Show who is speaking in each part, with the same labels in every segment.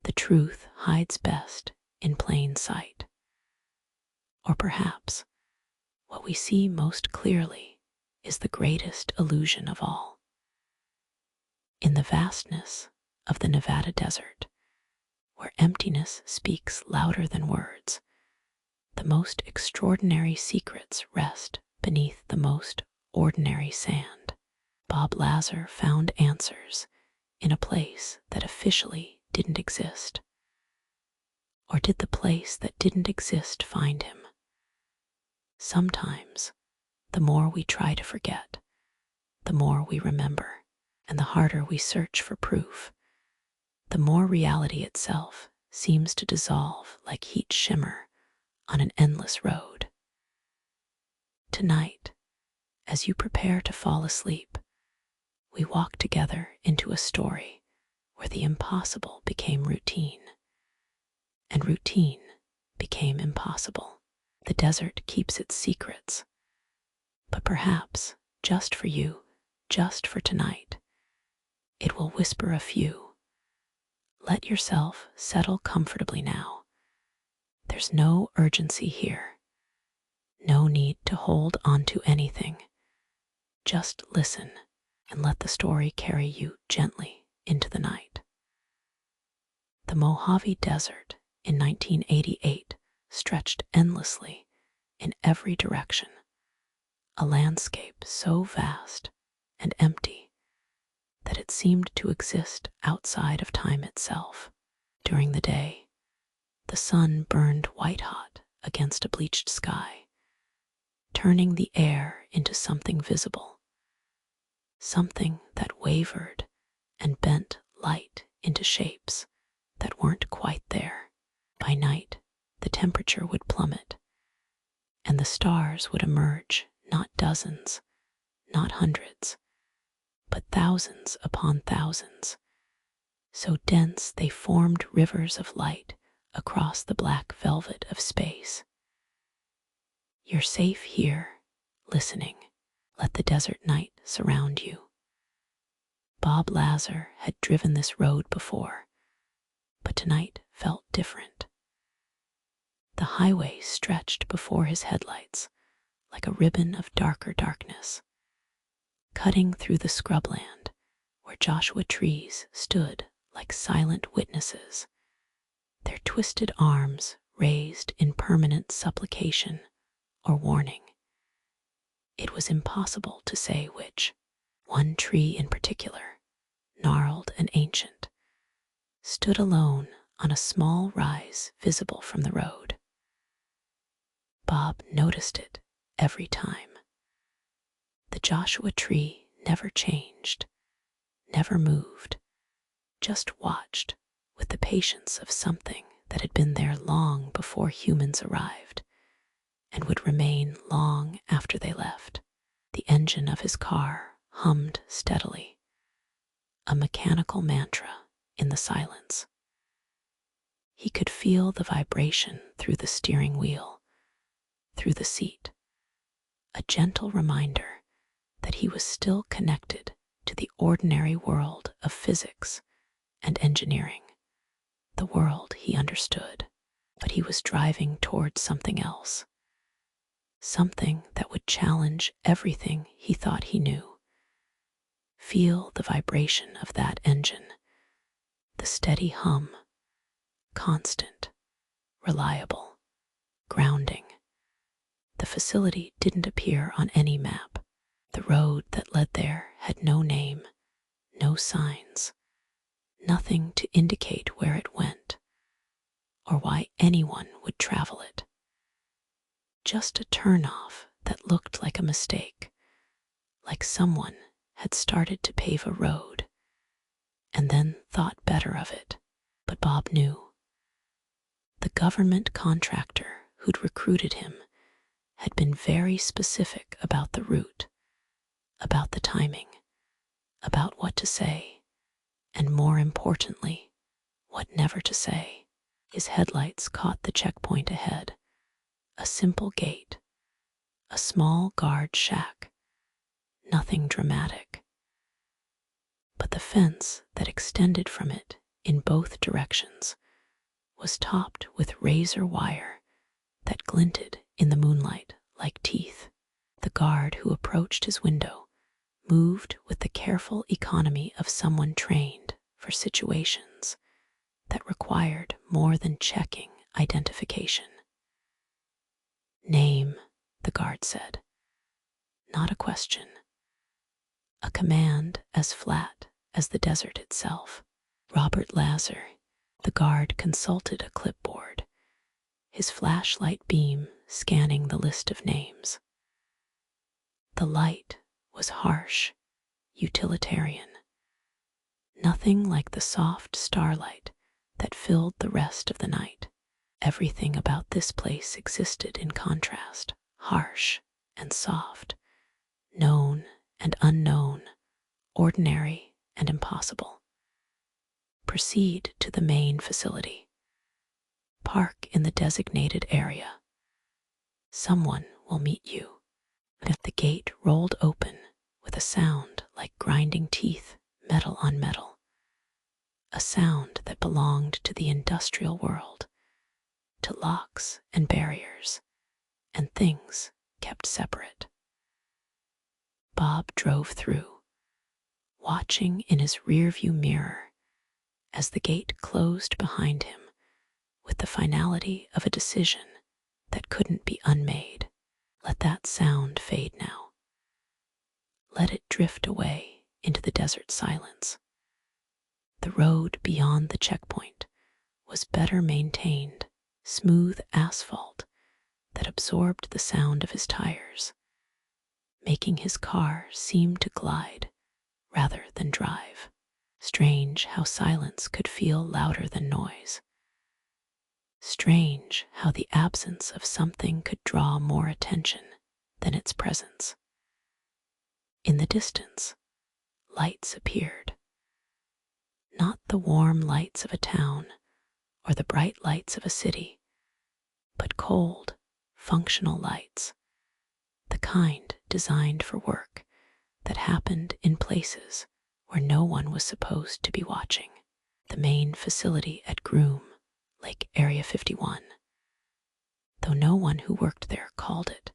Speaker 1: The truth hides best in plain sight. Or perhaps what we see most clearly is the greatest illusion of all. In the vastness of the Nevada desert, where emptiness speaks louder than words, the most extraordinary secrets rest beneath the most ordinary sand. Bob Lazar found answers in a place that officially didn't exist. Or did the place that didn't exist find him? Sometimes, the more we try to forget, the more we remember, and the harder we search for proof, the more reality itself seems to dissolve like heat shimmer on an endless road. Tonight, as you prepare to fall asleep, we walk together into a story where the impossible became routine, and routine became impossible. The desert keeps its secrets, but perhaps, just for you, just for tonight, it will whisper a few. Let yourself settle comfortably now. There's no urgency here, no need to hold on to anything. Just listen and let the story carry you gently into the night. The Mojave Desert in 1988 stretched endlessly in every direction, a landscape so vast and empty that it seemed to exist outside of time itself. During the day, the sun burned white-hot against a bleached sky, turning the air into something visible, something that wavered and bent light into shapes that weren't quite there. By night, the temperature would plummet, and the stars would emerge, not dozens, not hundreds, but thousands upon thousands, so dense they formed rivers of light across the black velvet of space. You're safe here, listening. Let the desert night surround you. Bob Lazar had driven this road before, but tonight felt different. The highway stretched before his headlights like a ribbon of darker darkness, cutting through the scrubland where Joshua trees stood like silent witnesses, their twisted arms raised in permanent supplication or warning. It was impossible to say which. One tree in particular, gnarled and ancient, stood alone on a small rise visible from the road. Bob noticed it every time. The Joshua tree never changed, never moved, just watched with the patience of something that had been there long before humans arrived and would remain long after they left. The engine of his car hummed steadily, a mechanical mantra in the silence. He could feel the vibration through the steering wheel, through the seat, a gentle reminder that he was still connected to the ordinary world of physics and engineering, the world he understood. But he was driving towards something else, something that would challenge everything he thought he knew. Feel the vibration of that engine, the steady hum, constant, reliable, grounding. The facility didn't appear on any map. The road that led there had no name, no signs, nothing to indicate where it went, or why anyone would travel it. Just a turnoff that looked like a mistake, like someone had started to pave a road and then thought better of it. But Bob knew. The government contractor who'd recruited him had been very specific about the route, about the timing, about what to say, and more importantly, what never to say. His headlights caught the checkpoint ahead, a simple gate, a small guard shack, nothing dramatic. But the fence that extended from it in both directions, was topped with razor wire that glinted in the moonlight like teeth. The guard who approached his window moved with the careful economy of someone trained for situations that required more than checking identification. "Name," the guard said. Not a question. A command as flat as the desert itself. "Robert Lazar." The guard consulted a clipboard, his flashlight beam scanning the list of names. The light was harsh, utilitarian. Nothing like the soft starlight that filled the rest of the night. Everything about this place existed in contrast, harsh and soft, known and unknown, ordinary and impossible. Proceed to the main facility. Park in the designated area. Someone will meet you. The gate rolled open with a sound like grinding teeth, metal on metal. A sound that belonged to the industrial world, to locks and barriers, and things kept separate. Bob drove through, watching in his rearview mirror as the gate closed behind him with the finality of a decision that couldn't be unmade. Let that sound fade now. Let it drift away into the desert silence. The road beyond the checkpoint was better maintained, smooth asphalt that absorbed the sound of his tires, making his car seem to glide rather than drive. Strange how silence could feel louder than noise. Strange how the absence of something could draw more attention than its presence. In the distance, lights appeared. Not the warm lights of a town or the bright lights of a city, but cold, functional lights, the kind designed for work that happened in places where no one was supposed to be watching. The main facility at Groom, Lake Area 51, though no one who worked there called it,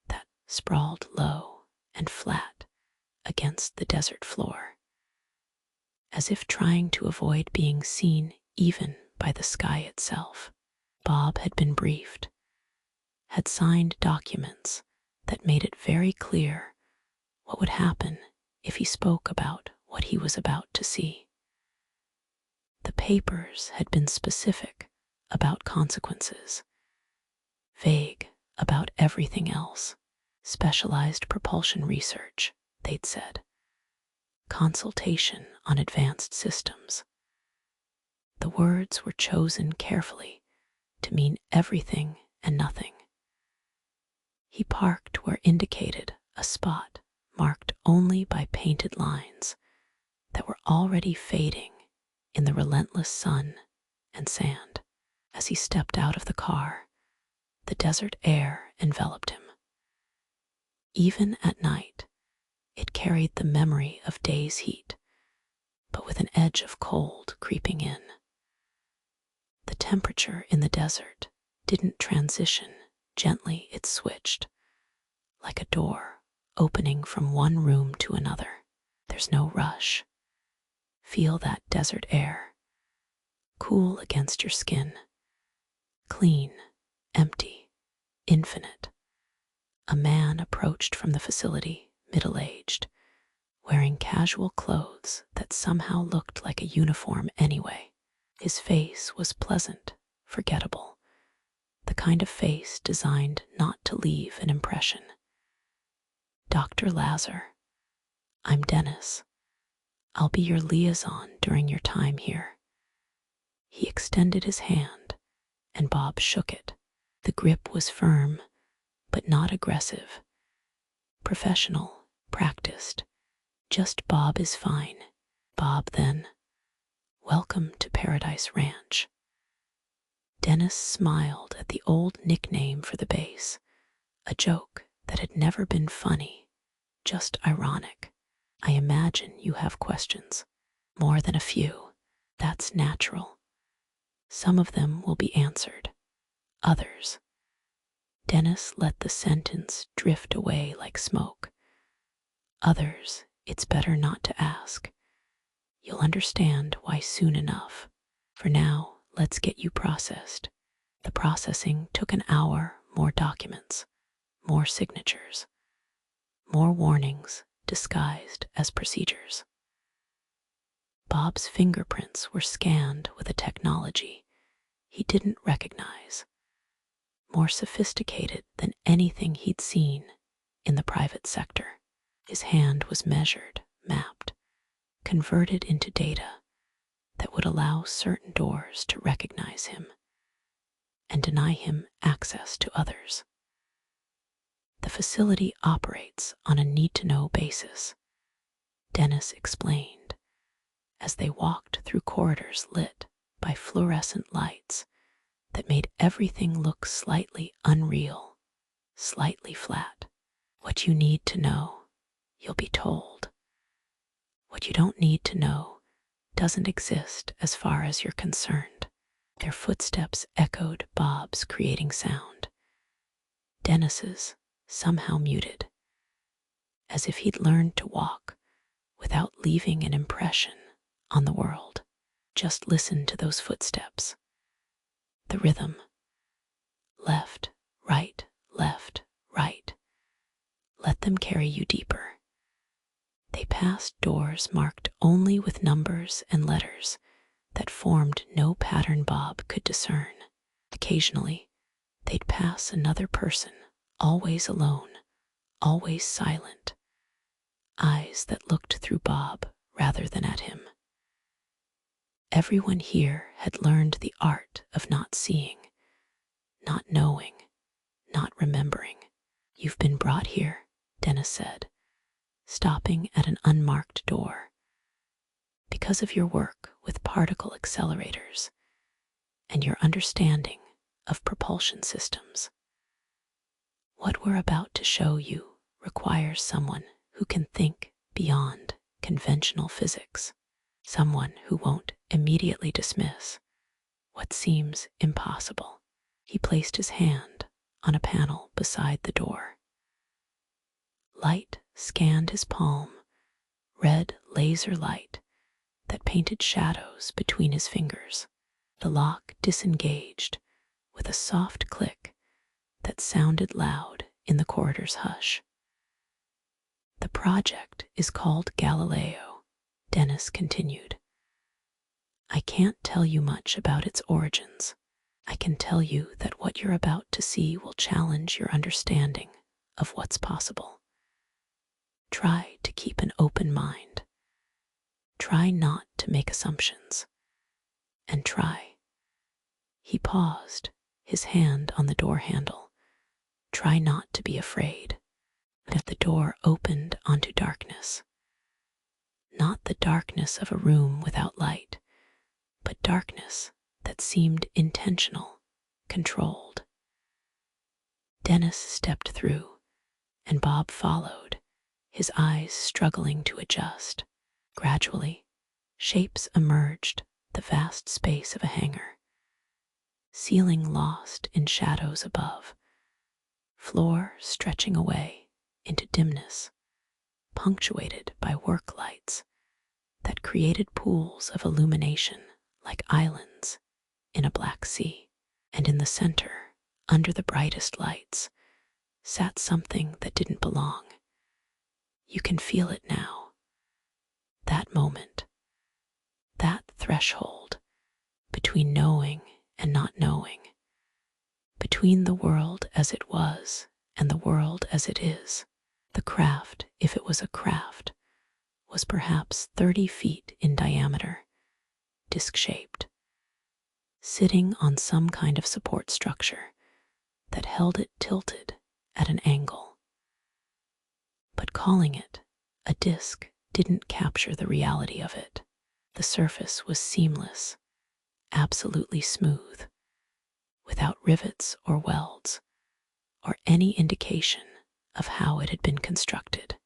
Speaker 1: that sprawled low and flat against the desert floor, as if trying to avoid being seen even by the sky itself. Bob had been briefed, had signed documents that made it very clear what would happen if he spoke about what he was about to see. The papers had been specific about consequences, vague about everything else. Specialized propulsion research, they'd said. Consultation on advanced systems. The words were chosen carefully to mean everything and nothing. He parked where indicated a spot marked only by painted lines that were already fading in the relentless sun and sand. As he stepped out of the car, the desert air enveloped him. Even at night, it carried the memory of days' heat, but with an edge of cold creeping in. The temperature in the desert didn't transition, gently it switched, like a door opening from one room to another. There's no rush. Feel that desert air, cool against your skin, clean, empty, infinite. A man approached from the facility, middle-aged, wearing casual clothes that somehow looked like a uniform anyway. His face was pleasant, forgettable, the kind of face designed not to leave an impression. "Dr. Lazar, I'm Dennis. I'll be your liaison during your time here." He extended his hand, and Bob shook it. The grip was firm, but not aggressive. Professional, practiced. Just Bob is fine. Bob, then. Welcome to Paradise Ranch. Dennis smiled at the old nickname for the base, a joke that had never been funny, just ironic. "I imagine you have questions." "More than a few." That's natural. Some of them will be answered. Others. Dennis let the sentence drift away like smoke. Others, it's better not to ask. You'll understand why soon enough. For now, let's get you processed. The processing took an hour, more documents, more signatures, more warnings disguised as procedures. Bob's fingerprints were scanned with a technology he didn't recognize, more sophisticated than anything he'd seen in the private sector. His hand was measured, mapped, converted into data that would allow certain doors to recognize him and deny him access to others. The facility operates on a need-to-know basis, Dennis explained as they walked through corridors lit by fluorescent lights that made everything look slightly unreal, slightly flat. What you need to know, you'll be told. What you don't need to know doesn't exist as far as you're concerned. Their footsteps echoed Bob's, creating sound. Dennis's, somehow muted, as if he'd learned to walk without leaving an impression on the world. Just listen to those footsteps. The rhythm. Left, right, left, right. Let them carry you deeper. They passed doors marked only with numbers and letters that formed no pattern Bob could discern. Occasionally, they'd pass another person, always alone, always silent, eyes that looked through Bob rather than at him. Everyone here had learned the art of not seeing, not knowing, not remembering. You've been brought here, Dennis said, stopping at an unmarked door, because of your work with particle accelerators and your understanding of propulsion systems. What we're about to show you requires someone who can think beyond conventional physics, someone who won't immediately dismiss what seems impossible. He placed his hand on a panel beside the door. Light scanned his palm, red laser light that painted shadows between his fingers. The lock disengaged with a soft click that sounded loud in the corridor's hush. The project is called Galileo, Dennis continued. I can't tell you much about its origins. I can tell you that what you're about to see will challenge your understanding of what's possible. Try to keep an open mind. Try not to make assumptions. And try. He paused, his hand on the door handle. Try not to be afraid. That the door opened onto darkness. Not the darkness of a room without light, but darkness that seemed intentional, controlled. Dennis stepped through, and Bob followed, his eyes struggling to adjust. Gradually, shapes emerged, the vast space of a hangar. Ceiling lost in shadows above, floor stretching away into dimness, punctuated by work lights that created pools of illumination like islands in a black sea. And in the center, under the brightest lights, sat something that didn't belong. You can feel it now. That moment, that threshold between knowing and not knowing, between the world as it was and the world as it is. The craft, if it was a craft, was perhaps 30 feet in diameter, disc-shaped, sitting on some kind of support structure that held it tilted at an angle. But calling it a disc didn't capture the reality of it. The surface was seamless, absolutely smooth, without rivets or welds, or any indication of how it had been constructed.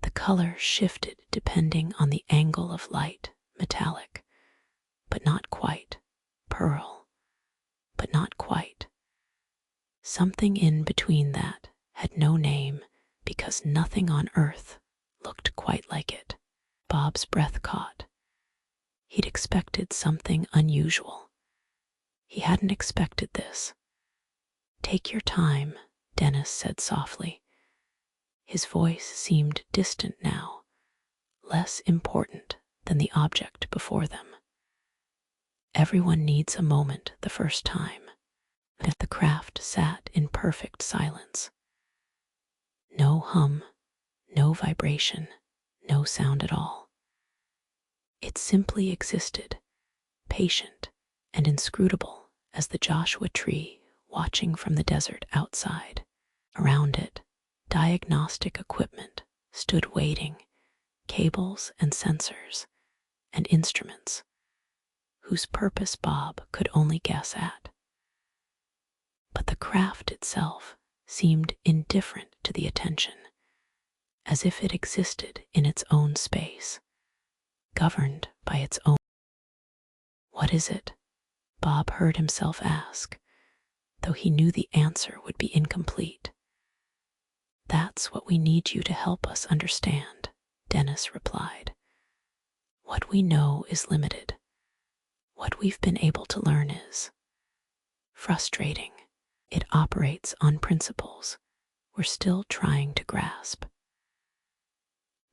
Speaker 1: The color shifted depending on the angle of light metallic, but not quite, pearl, but not quite. Something in between that had no name because nothing on earth looked quite like it. Bob's breath caught. He'd expected something unusual. He hadn't expected this. "Take your time," Dennis said softly. His voice seemed distant now, less important than the object before them. "Everyone needs a moment the first time." The craft sat in perfect silence. No hum, no vibration, no sound at all. It simply existed, patient and inscrutable as the Joshua tree watching from the desert outside. Around it, diagnostic equipment stood waiting, cables and sensors and instruments, whose purpose Bob could only guess at. But the craft itself seemed indifferent to the attention, as if it existed in its own space, governed by its own. "What is it?" Bob heard himself ask, though he knew the answer would be incomplete. "That's what we need you to help us understand," Dennis replied. "What we know is limited. What we've been able to learn is frustrating. It operates on principles we're still trying to grasp.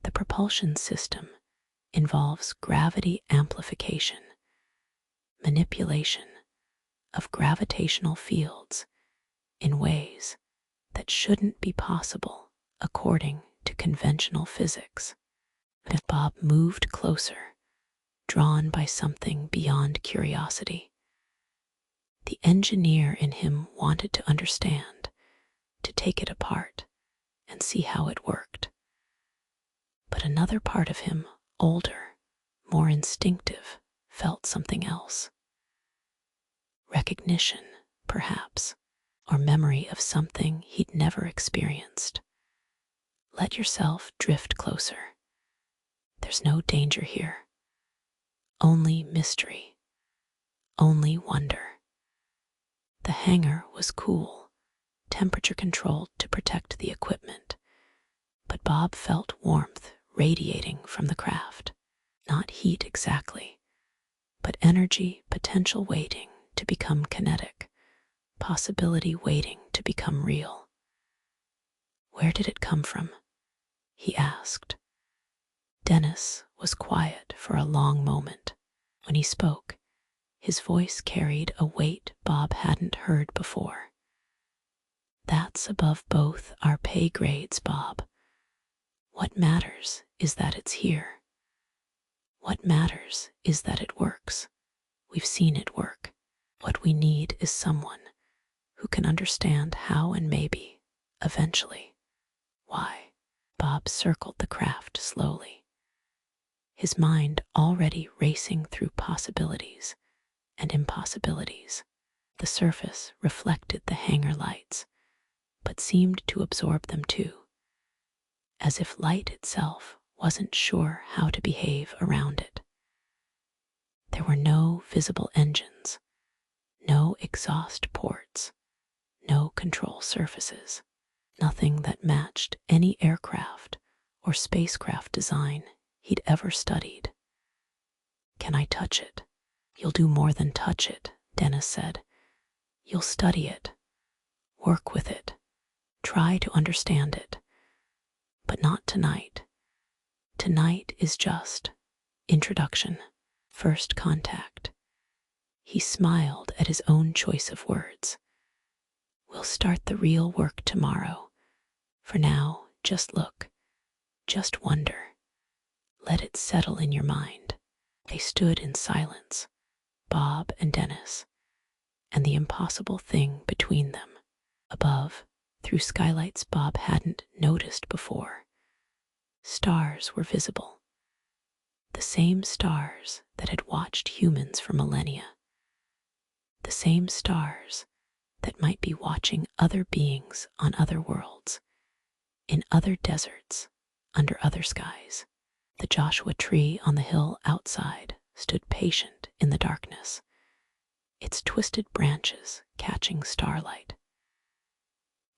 Speaker 1: The propulsion system involves gravity amplification, manipulation of gravitational fields in ways that shouldn't be possible according to conventional physics." As Bob moved closer, drawn by something beyond curiosity. The engineer in him wanted to understand, to take it apart and see how it worked. But another part of him, older, more instinctive, felt something else. Recognition, perhaps, or memory of something he'd never experienced. "Let yourself drift closer. There's no danger here. Only mystery. Only wonder." The hangar was cool, temperature controlled to protect the equipment, but Bob felt warmth radiating from the craft. Not heat exactly, but energy potential waiting to become kinetic, possibility waiting to become real. "Where did it come from?" he asked. Dennis was quiet for a long moment. When he spoke, his voice carried a weight Bob hadn't heard before. "That's above both our pay grades, Bob. What matters is that it's here. What matters is that it works. We've seen it work. What we need is someone who can understand how and maybe, eventually, why." Bob circled the craft slowly, his mind already racing through possibilities and impossibilities. The surface reflected the hangar lights, but seemed to absorb them too, as if light itself wasn't sure how to behave around it. There were no visible engines, no exhaust ports, no control surfaces, nothing that matched any aircraft or spacecraft design he'd ever studied. "Can I touch it?" "You'll do more than touch it," Dennis said. "You'll study it, work with it, try to understand it. But not tonight. Tonight is just introduction, first contact." He smiled at his own choice of words. "We'll start the real work tomorrow. For now, just look, just wonder. Let it settle in your mind." They stood in silence, Bob and Dennis, and the impossible thing between them. Above, through skylights Bob hadn't noticed before, stars were visible. The same stars that had watched humans for millennia. The same stars that might be watching other beings on other worlds, in other deserts, under other skies. The Joshua tree on the hill outside stood patient in the darkness, its twisted branches catching starlight.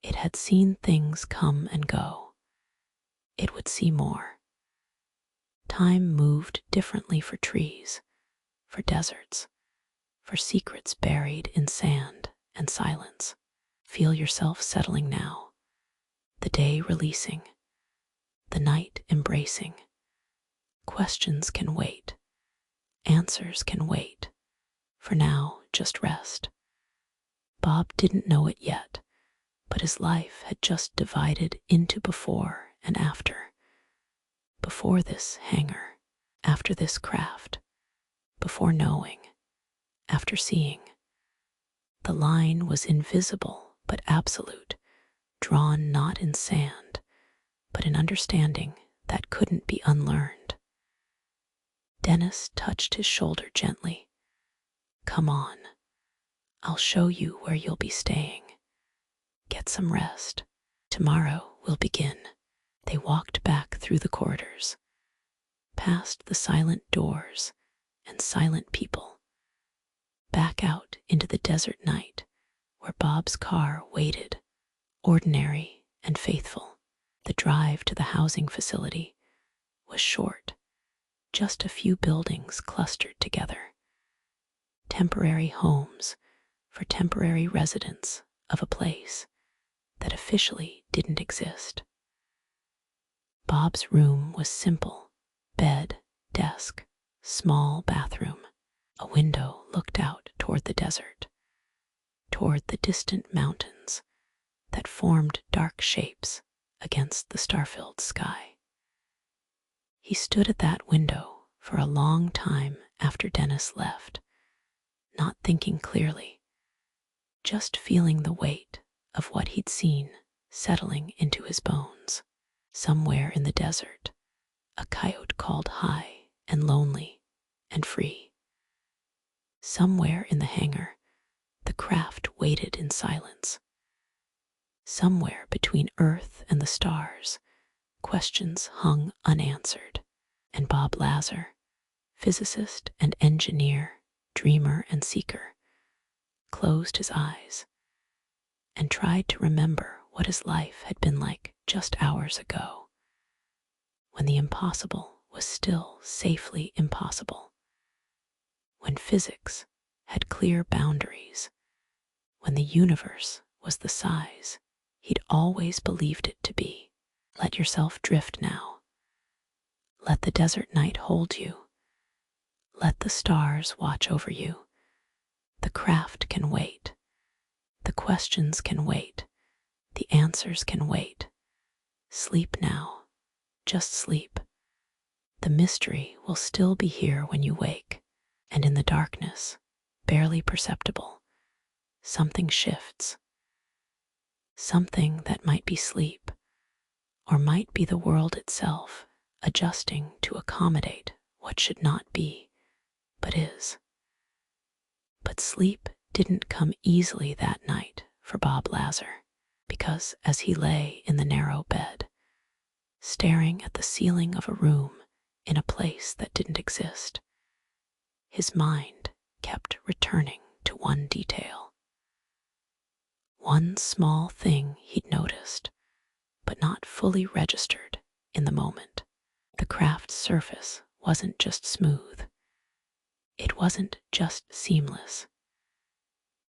Speaker 1: It had seen things come and go. It would see more. Time moved differently for trees, for deserts, for secrets buried in sand and silence. Feel yourself settling now, the day releasing, the night embracing. Questions can wait, answers can wait. For now, just rest. Bob didn't know it yet, but his life had just divided into before and after. Before this hangar, after this craft, before knowing, after seeing. The line was invisible but absolute, drawn not in sand, but in understanding that couldn't be unlearned. Dennis touched his shoulder gently. Come on, I'll show you where you'll be staying. Get some rest. Tomorrow we'll begin. They walked back through the corridors, past the silent doors and silent people, back out into the desert night where Bob's car waited, ordinary and faithful. The drive to the housing facility was short, just a few buildings clustered together. Temporary homes for temporary residents of a place that officially didn't exist. Bob's room was simple: bed, desk, small bathroom. A window looked out toward the desert, toward the distant mountains that formed dark shapes against the star-filled sky. He stood at that window for a long time after Dennis left, not thinking clearly, just feeling the weight of what he'd seen settling into his bones. Somewhere in the desert, a coyote called high and lonely and free. Somewhere in the hangar, the craft waited in silence. Somewhere between Earth and the stars, questions hung unanswered, and Bob Lazar, physicist and engineer, dreamer and seeker, closed his eyes and tried to remember what his life had been like just hours ago, when the impossible was still safely impossible, when physics had clear boundaries, when the universe was the size he'd always believed it to be. Let yourself drift now. Let the desert night hold you. Let the stars watch over you. The craft can wait. The questions can wait. The answers can wait. Sleep now. Just sleep. The mystery will still be here when you wake, and in the darkness, barely perceptible, something shifts. Something that might be sleep, or might be the world itself, adjusting to accommodate what should not be, but is. But sleep didn't come easily that night for Bob Lazar, because as he lay in the narrow bed, staring at the ceiling of a room in a place that didn't exist, his mind kept returning to one detail. One small thing he'd noticed, but not fully registered in the moment. The craft's surface wasn't just smooth. It wasn't just seamless.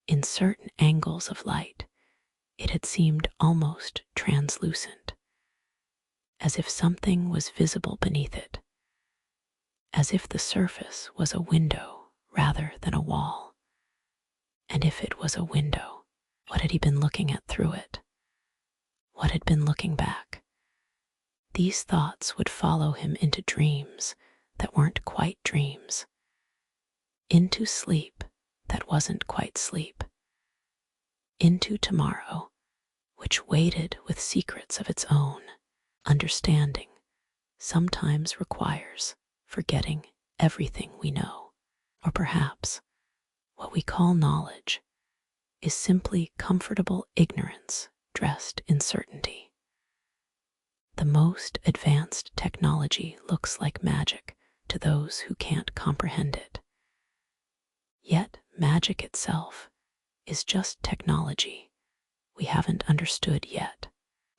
Speaker 1: In certain angles of light, it had seemed almost translucent, as if something was visible beneath it, as if the surface was a window rather than a wall. And if it was a window, what had he been looking at through it? What had been looking back? These thoughts would follow him into dreams that weren't quite dreams, into sleep that wasn't quite sleep, into tomorrow, which waited with secrets of its own. Understanding sometimes requires forgetting everything we know, or perhaps what we call knowledge is simply comfortable ignorance dressed in certainty. The most advanced technology looks like magic to those who can't comprehend it. Yet magic itself is just technology we haven't understood yet.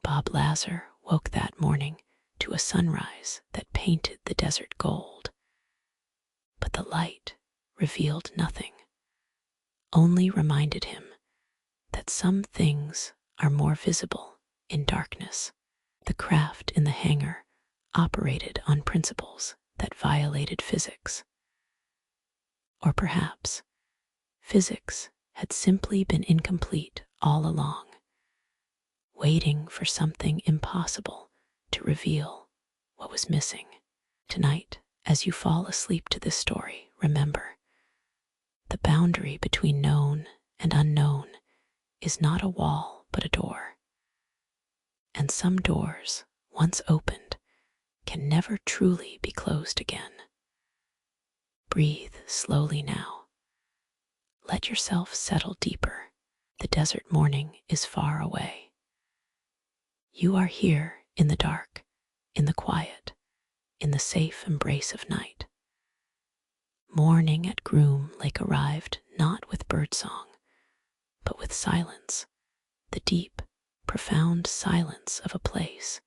Speaker 1: Bob Lazar woke that morning to a sunrise that painted the desert gold. But the light revealed nothing, only reminded him that some things are more visible in darkness. The craft in the hangar operated on principles that violated physics. Or perhaps physics had simply been incomplete all along, waiting for something impossible to reveal what was missing. Tonight, as you fall asleep to this story, remember, the boundary between known and unknown is not a wall but a door. And some doors, once opened, can never truly be closed again. Breathe slowly now. Let yourself settle deeper. The desert morning is far away. You are here in the dark, in the quiet, in the safe embrace of night. Morning at Groom Lake arrived not with birdsong, but with silence, the deep, profound silence of a place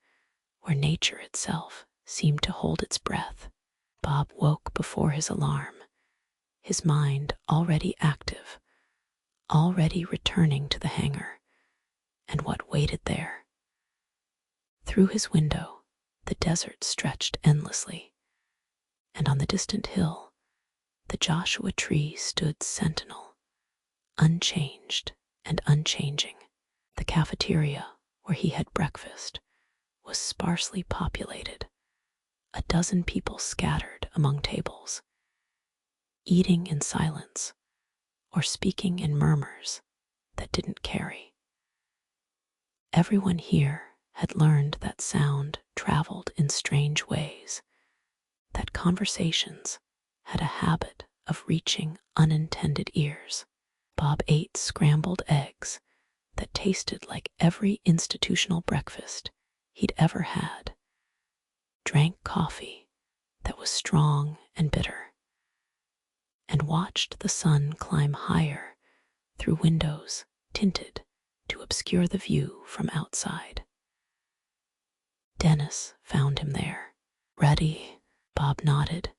Speaker 1: where nature itself seemed to hold its breath. Bob woke before his alarm, his mind already active, already returning to the hangar and what waited there. Through his window, the desert stretched endlessly, and on the distant hill, the Joshua tree stood sentinel, unchanged and unchanging. The cafeteria where he had breakfast was sparsely populated, a dozen people scattered among tables, eating in silence or speaking in murmurs that didn't carry. Everyone here had learned that sound traveled in strange ways, that conversations had a habit of reaching unintended ears. Bob ate scrambled eggs that tasted like every institutional breakfast he'd ever had, drank coffee that was strong and bitter, and watched the sun climb higher through windows tinted to obscure the view from outside. Dennis found him there. Ready? Bob nodded,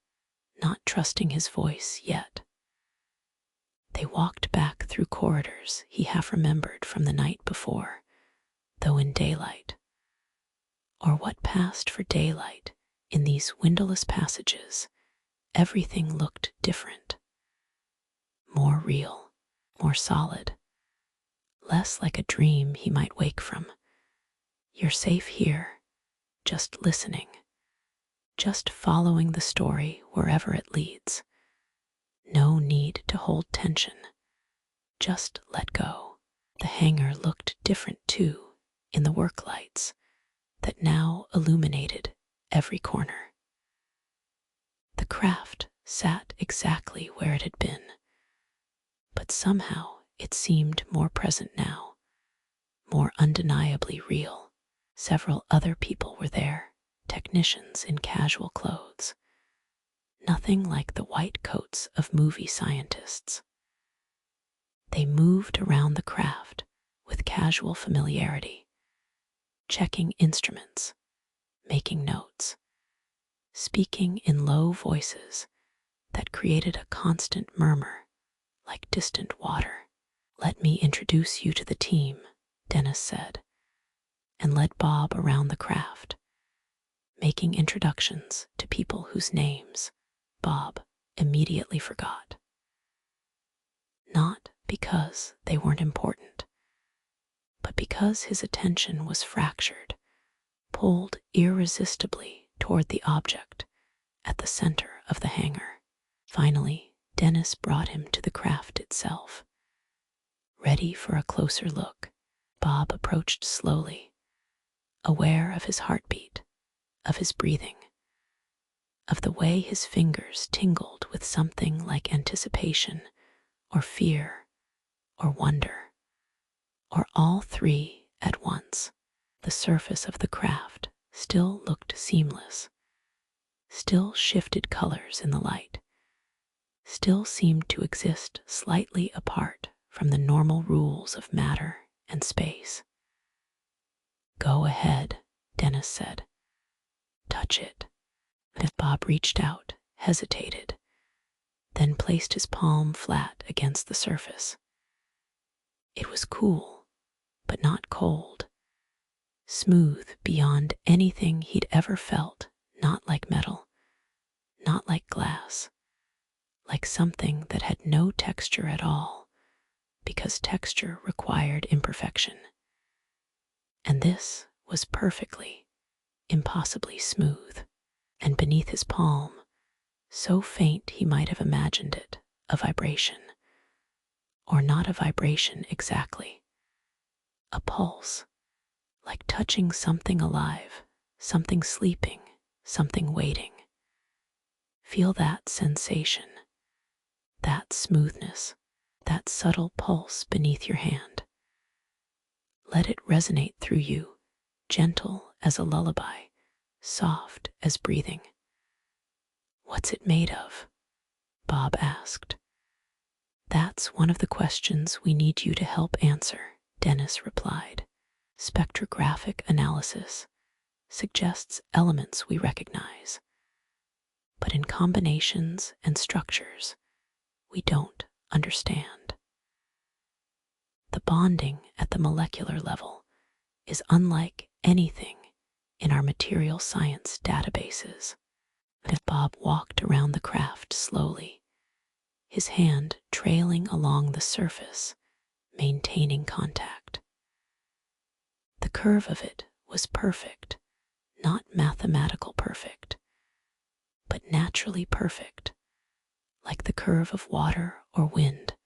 Speaker 1: not trusting his voice yet. They walked back through corridors he half remembered from the night before, though in daylight. Or what passed for daylight in these windowless passages, everything looked different. More real, more solid, less like a dream he might wake from. You're safe here, just listening, just following the story wherever it leads. No need to hold tension, just let go. The hangar looked different too in the work lights that now illuminated every corner. The craft sat exactly where it had been, but somehow it seemed more present now, more undeniably real. Several other people were there, technicians in casual clothes, nothing like the white coats of movie scientists. They moved around the craft with casual familiarity, checking instruments, making notes, speaking in low voices that created a constant murmur like distant water. "Let me introduce you to the team," Dennis said, and led Bob around the craft, making introductions to people whose names Bob immediately forgot. Not because they weren't important, but because his attention was fractured, pulled irresistibly toward the object at the center of the hangar. Finally, Dennis brought him to the craft itself. Ready for a closer look, Bob approached slowly, aware of his heartbeat, of his breathing, of the way his fingers tingled with something like anticipation or fear or wonder, or all three at once. The surface of the craft still looked seamless, still shifted colors in the light, still seemed to exist slightly apart from the normal rules of matter and space. "Go ahead," Dennis said. "Touch it." As Bob reached out, hesitated, then placed his palm flat against the surface. It was cool, but not cold. Smooth beyond anything he'd ever felt, not like metal, not like glass, like something that had no texture at all, because texture required imperfection. And this was perfectly, impossibly smooth, and beneath his palm, so faint he might have imagined it a vibration, or not a vibration exactly, a pulse, like touching something alive, something sleeping, something waiting. Feel that sensation, that smoothness, that subtle pulse beneath your hand. Let it resonate through you, gentle as a lullaby, soft as breathing. "What's it made of?" Bob asked. "That's one of the questions we need you to help answer," Dennis replied. "Spectrographic analysis suggests elements we recognize, but in combinations and structures we don't understand. The bonding at the molecular level is unlike anything in our material science databases." As Bob walked around the craft slowly, his hand trailing along the surface, maintaining contact. The curve of it was perfect, not mathematical perfect, but naturally perfect, like the curve of water or wind,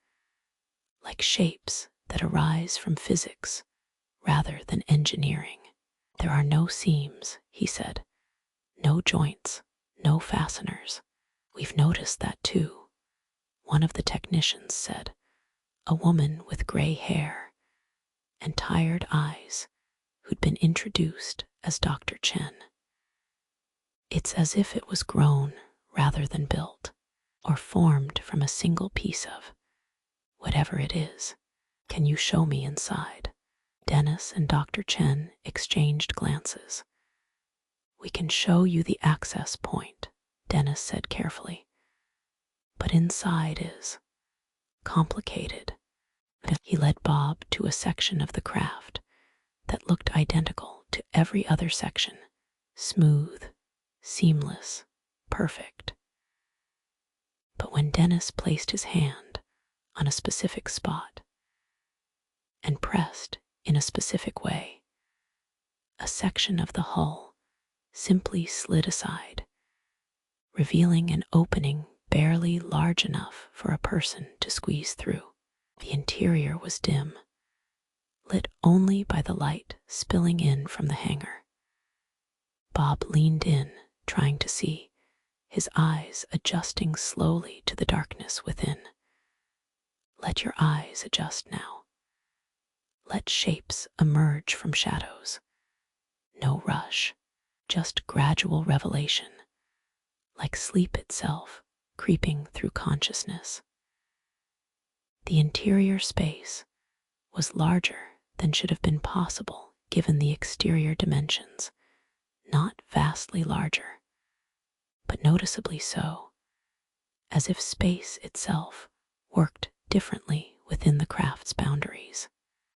Speaker 1: like shapes that arise from physics rather than engineering. "There are no seams," he said, "no joints, no fasteners." "We've noticed that too," one of the technicians said, a woman with gray hair and tired eyes who'd been introduced as Dr. Chen. "It's as if it was grown rather than built, or formed from a single piece of whatever it is. Can you show me inside?" Dennis and Dr. Chen exchanged glances. "We can show you the access point," Dennis said carefully, "but inside is complicated." He led Bob to a section of the craft that looked identical to every other section, smooth, seamless, perfect. But when Dennis placed his hand on a specific spot and pressed in a specific way, a section of the hull simply slid aside, revealing an opening barely large enough for a person to squeeze through. The interior was dim, lit only by the light spilling in from the hangar. Bob leaned in, trying to see, his eyes adjusting slowly to the darkness within. Let your eyes adjust now. Let shapes emerge from shadows. No rush, just gradual revelation, like sleep itself creeping through consciousness. The interior space was larger than should have been possible given the exterior dimensions, not vastly larger, but noticeably so, as if space itself worked differently within the craft's boundaries.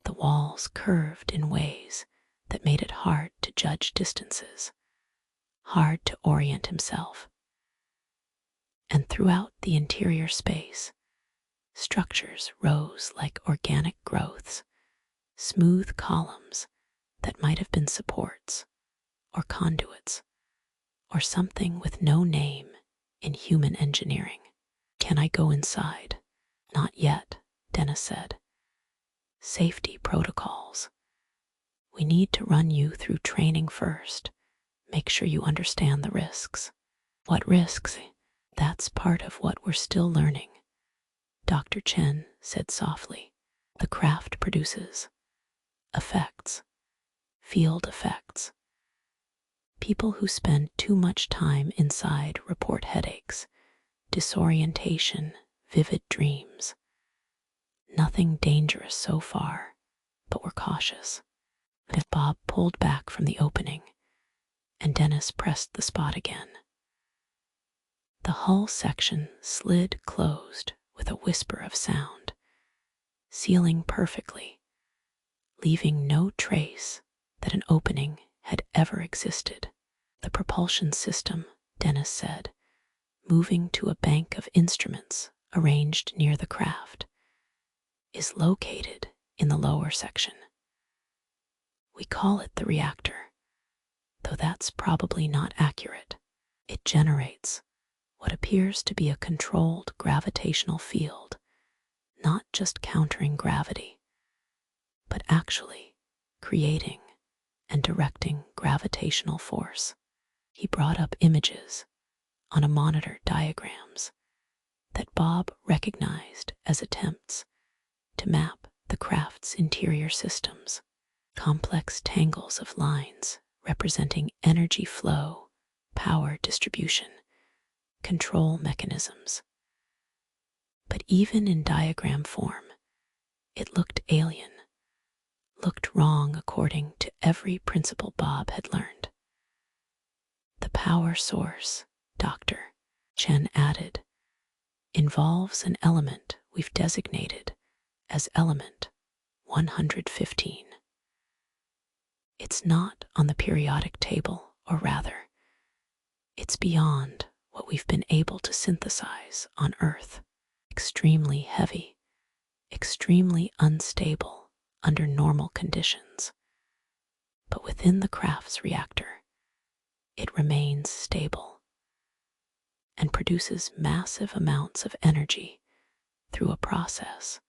Speaker 1: The walls curved in ways that made it hard to judge distances, hard to orient himself. And throughout the interior space, structures rose like organic growths, smooth columns that might have been supports or conduits or something with no name in human engineering. "Can I go inside?" "Not yet," Dennis said. "Safety protocols. We need to run you through training first. Make sure you understand the risks." "What risks?" "That's part of what we're still learning," Dr. Chen said softly. "The craft produces effects, field effects, People who spend too much time inside report headaches, disorientation, vivid dreams. Nothing dangerous so far, but we're cautious. As Bob pulled back from the opening, and Dennis pressed the spot again. The hull section slid closed with a whisper of sound, sealing perfectly, leaving no trace that an opening had ever existed. The propulsion system, Dennis said, moving to a bank of instruments arranged near the craft, is located in the lower section. We call it the reactor, though that's probably not accurate. It generates what appears to be a controlled gravitational field, not just countering gravity, but actually creating and directing gravitational force. He brought up images on a monitor, diagrams that Bob recognized as attempts to map the craft's interior systems, complex tangles of lines representing energy flow, power distribution, control mechanisms. But even in diagram form, it looked alien, looked wrong according to every principle Bob had learned. The power source, Dr. Chen added, involves an element we've designated as element 115. It's not on the periodic table, or rather, it's beyond what we've been able to synthesize on Earth. Extremely heavy, extremely unstable under normal conditions. But within the craft's reactor, it remains stable and produces massive amounts of energy through a process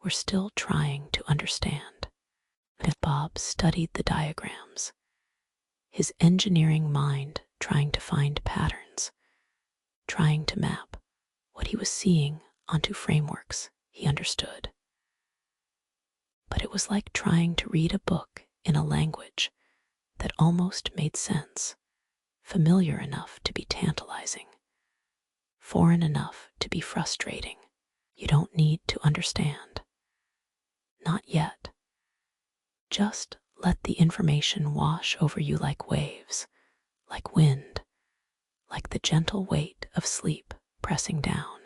Speaker 1: we're still trying to understand. As Bob studied the diagrams, his engineering mind trying to find patterns, trying to map what he was seeing onto frameworks he understood. But it was like trying to read a book in a language that almost made sense, familiar enough to be tantalizing, foreign enough to be frustrating. You don't need to understand. Not yet. Just let the information wash over you like waves, like wind, like the gentle weight of sleep pressing down.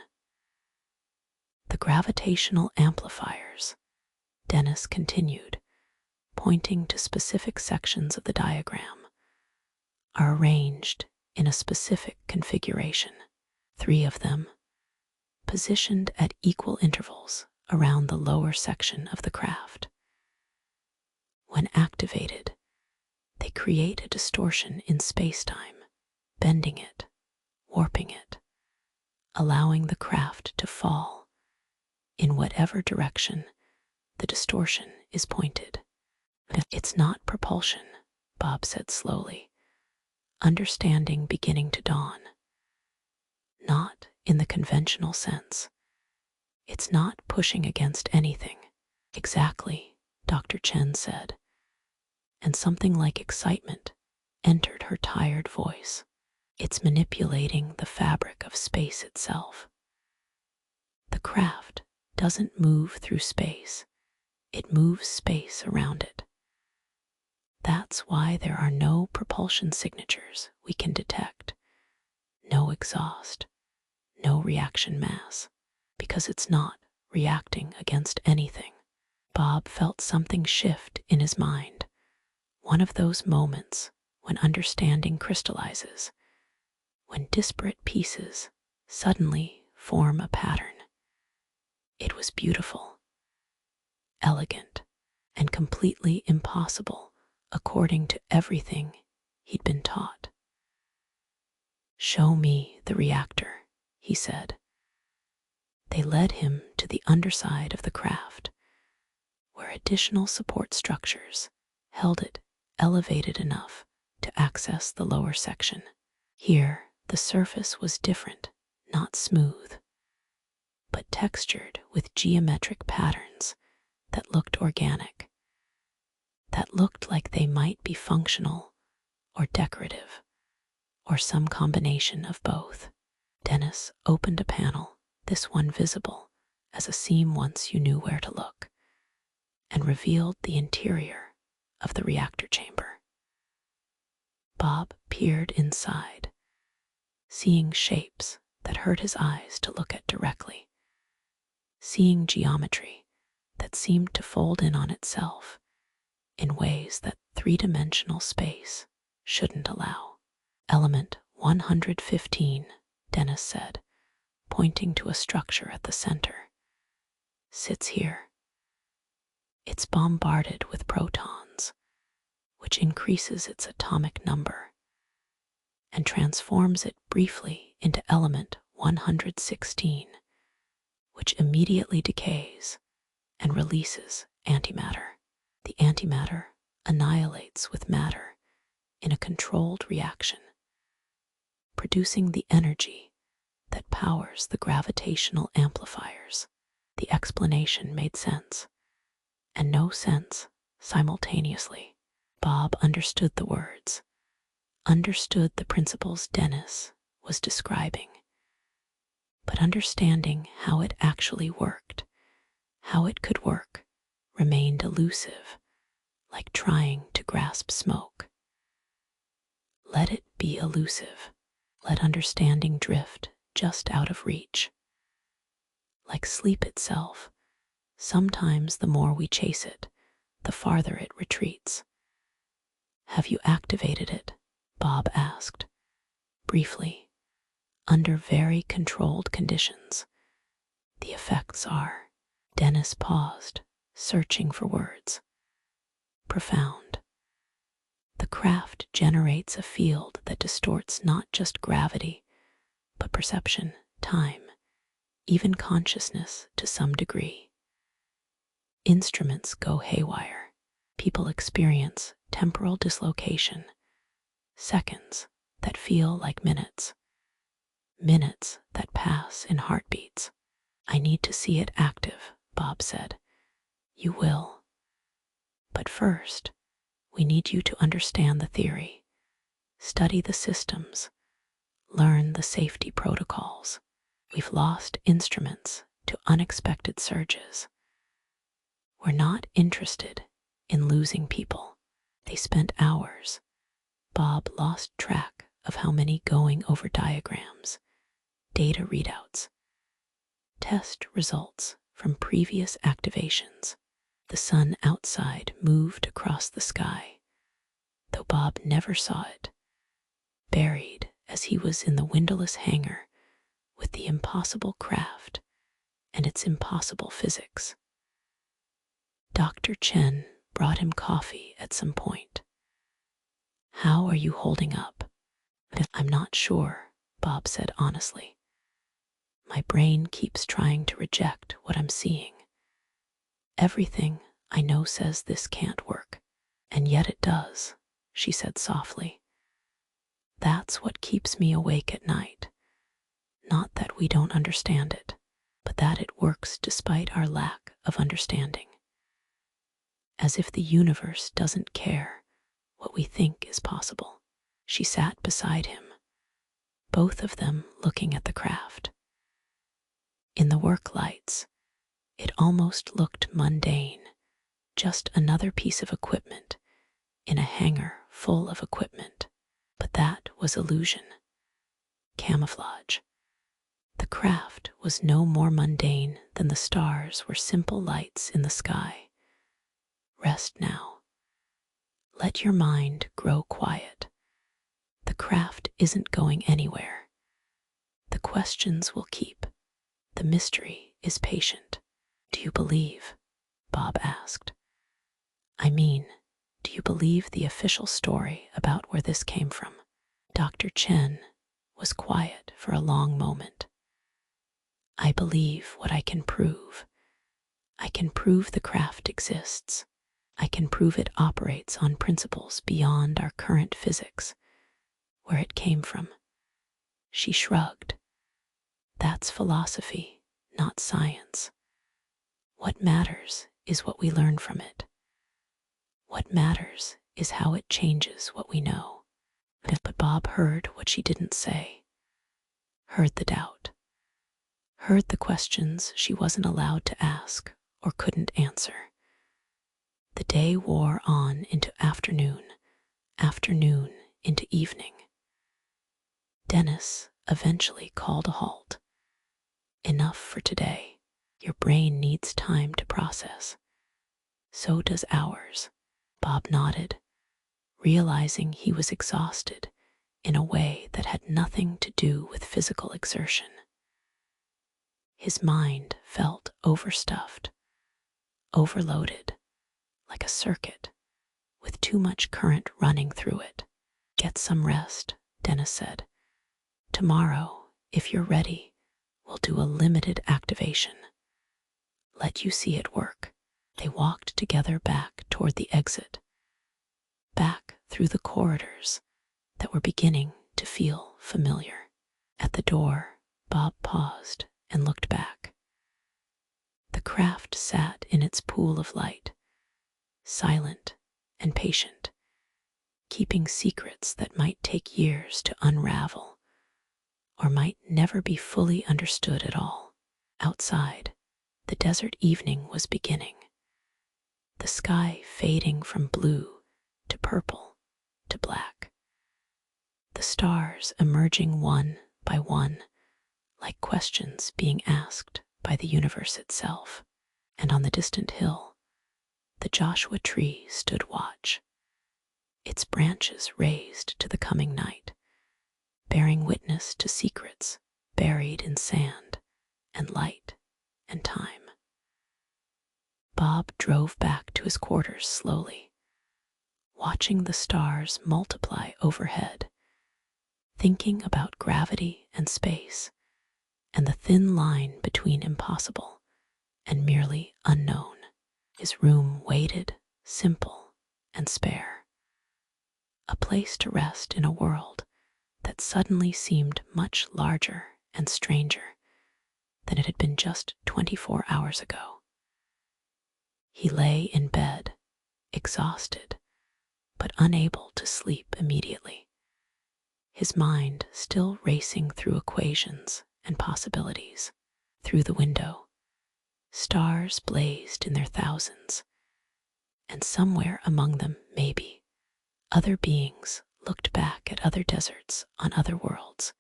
Speaker 1: The gravitational amplifiers, Dennis continued, pointing to specific sections of the diagram, are arranged in a specific configuration. 3 of them, positioned at equal intervals around the lower section of the craft. When activated, they create a distortion in space-time, bending it, warping it, allowing the craft to fall in whatever direction the distortion is pointed. It's not propulsion, Bob said slowly, understanding beginning to dawn. Not in the conventional sense. It's not pushing against anything. Exactly, Dr. Chen said, and something like excitement entered her tired voice. It's manipulating the fabric of space itself. The craft doesn't move through space. It moves space around it. That's why there are no propulsion signatures we can detect, no exhaust, no reaction mass, because it's not reacting against anything. Bob felt something shift in his mind, one of those moments when understanding crystallizes, when disparate pieces suddenly form a pattern. It was beautiful, elegant, and completely impossible according to everything he'd been taught. "Show me the reactor," he said. They led him to the underside of the craft, where additional support structures held it elevated enough to access the lower section. Here, the surface was different, not smooth, but textured with geometric patterns that looked organic, that looked like they might be functional or decorative, or some combination of both. Dennis opened a panel, this one visible as a seam once you knew where to look, and revealed the interior of the reactor chamber. Bob peered inside, seeing shapes that hurt his eyes to look at directly, seeing geometry that seemed to fold in on itself in ways that three-dimensional space shouldn't allow. Element 115, Dennis said, pointing to a structure at the center, sits here. It's bombarded with protons, which increases its atomic number and transforms it briefly into element 116, which immediately decays and releases antimatter. The antimatter annihilates with matter in a controlled reaction, producing the energy that powers the gravitational amplifiers. The explanation made sense, and no sense simultaneously. Bob understood the words, understood the principles Dennis was describing, but understanding how it actually worked, how it could work, remained elusive, like trying to grasp smoke. Let it be elusive. Let understanding drift just out of reach. Like sleep itself, sometimes the more we chase it, the farther it retreats. Have you activated it? Bob asked, briefly. Under very controlled conditions. The effects are. Dennis paused, searching for words. Profound. The craft generates a field that distorts not just gravity, but perception, time, even consciousness to some degree. Instruments go haywire. People experience temporal dislocation, seconds that feel like minutes, minutes that pass in heartbeats. I need to see it active, Bob said. You will. But first, we need you to understand the theory, study the systems, learn the safety protocols. We've lost instruments to unexpected surges. We're not interested in losing people. They spent hours. Bob lost track of how many going over diagrams, data readouts, test results from previous activations. The sun outside moved across the sky, though Bob never saw it, buried as he was in the windowless hangar with the impossible craft and its impossible physics. Dr. Chen brought him coffee at some point. How are you holding up? I'm not sure, Bob said honestly. My brain keeps trying to reject what I'm seeing. Everything I know says this can't work, and yet it does, she said softly. That's what keeps me awake at night. Not that we don't understand it, but that it works despite our lack of understanding. As if the universe doesn't care what we think is possible. She sat beside him, both of them looking at the craft. In the work lights, it almost looked mundane, just another piece of equipment in a hangar full of equipment. But that was illusion, camouflage. The craft was no more mundane than the stars were simple lights in the sky. Rest now. Let your mind grow quiet. The craft isn't going anywhere. The questions will keep. The mystery is patient. Do you believe? Bob asked. I mean, do you believe the official story about where this came from? Dr. Chen was quiet for a long moment. I believe what I can prove. I can prove the craft exists. I can prove it operates on principles beyond our current physics. Where it came from. She shrugged. That's philosophy, not science. What matters is what we learn from it. What matters is how it changes what we know. But Bob heard what she didn't say, heard the doubt, heard the questions she wasn't allowed to ask or couldn't answer. The day wore on into afternoon, afternoon into evening. Dennis eventually called a halt. Enough for today. Your brain needs time to process. So does ours. Bob nodded, realizing he was exhausted in a way that had nothing to do with physical exertion. His mind felt overstuffed, overloaded, like a circuit with too much current running through it. Get some rest, Dennis said. Tomorrow, if you're ready, we'll do a limited activation. Let you see it work. They walked together back toward the exit, back through the corridors that were beginning to feel familiar. At the door, Bob paused and looked back. The craft sat in its pool of light, silent and patient, keeping secrets that might take years to unravel or might never be fully understood at all. Outside, the desert evening was beginning, the sky fading from blue to purple to black, the stars emerging one by one like questions being asked by the universe itself. And on the distant hill, the Joshua tree stood watch, its branches raised to the coming night, bearing witness to secrets buried in sand and light and time. Bob drove back to his quarters slowly, watching the stars multiply overhead, thinking about gravity and space and the thin line between impossible and merely unknown. His room waited, simple and spare, a place to rest in a world that suddenly seemed much larger and stranger than it had been just 24 hours ago. He lay in bed, exhausted, but unable to sleep immediately, his mind still racing through equations and possibilities. Through the window, stars blazed in their thousands, and somewhere among them, maybe, other beings looked back at other deserts on other worlds,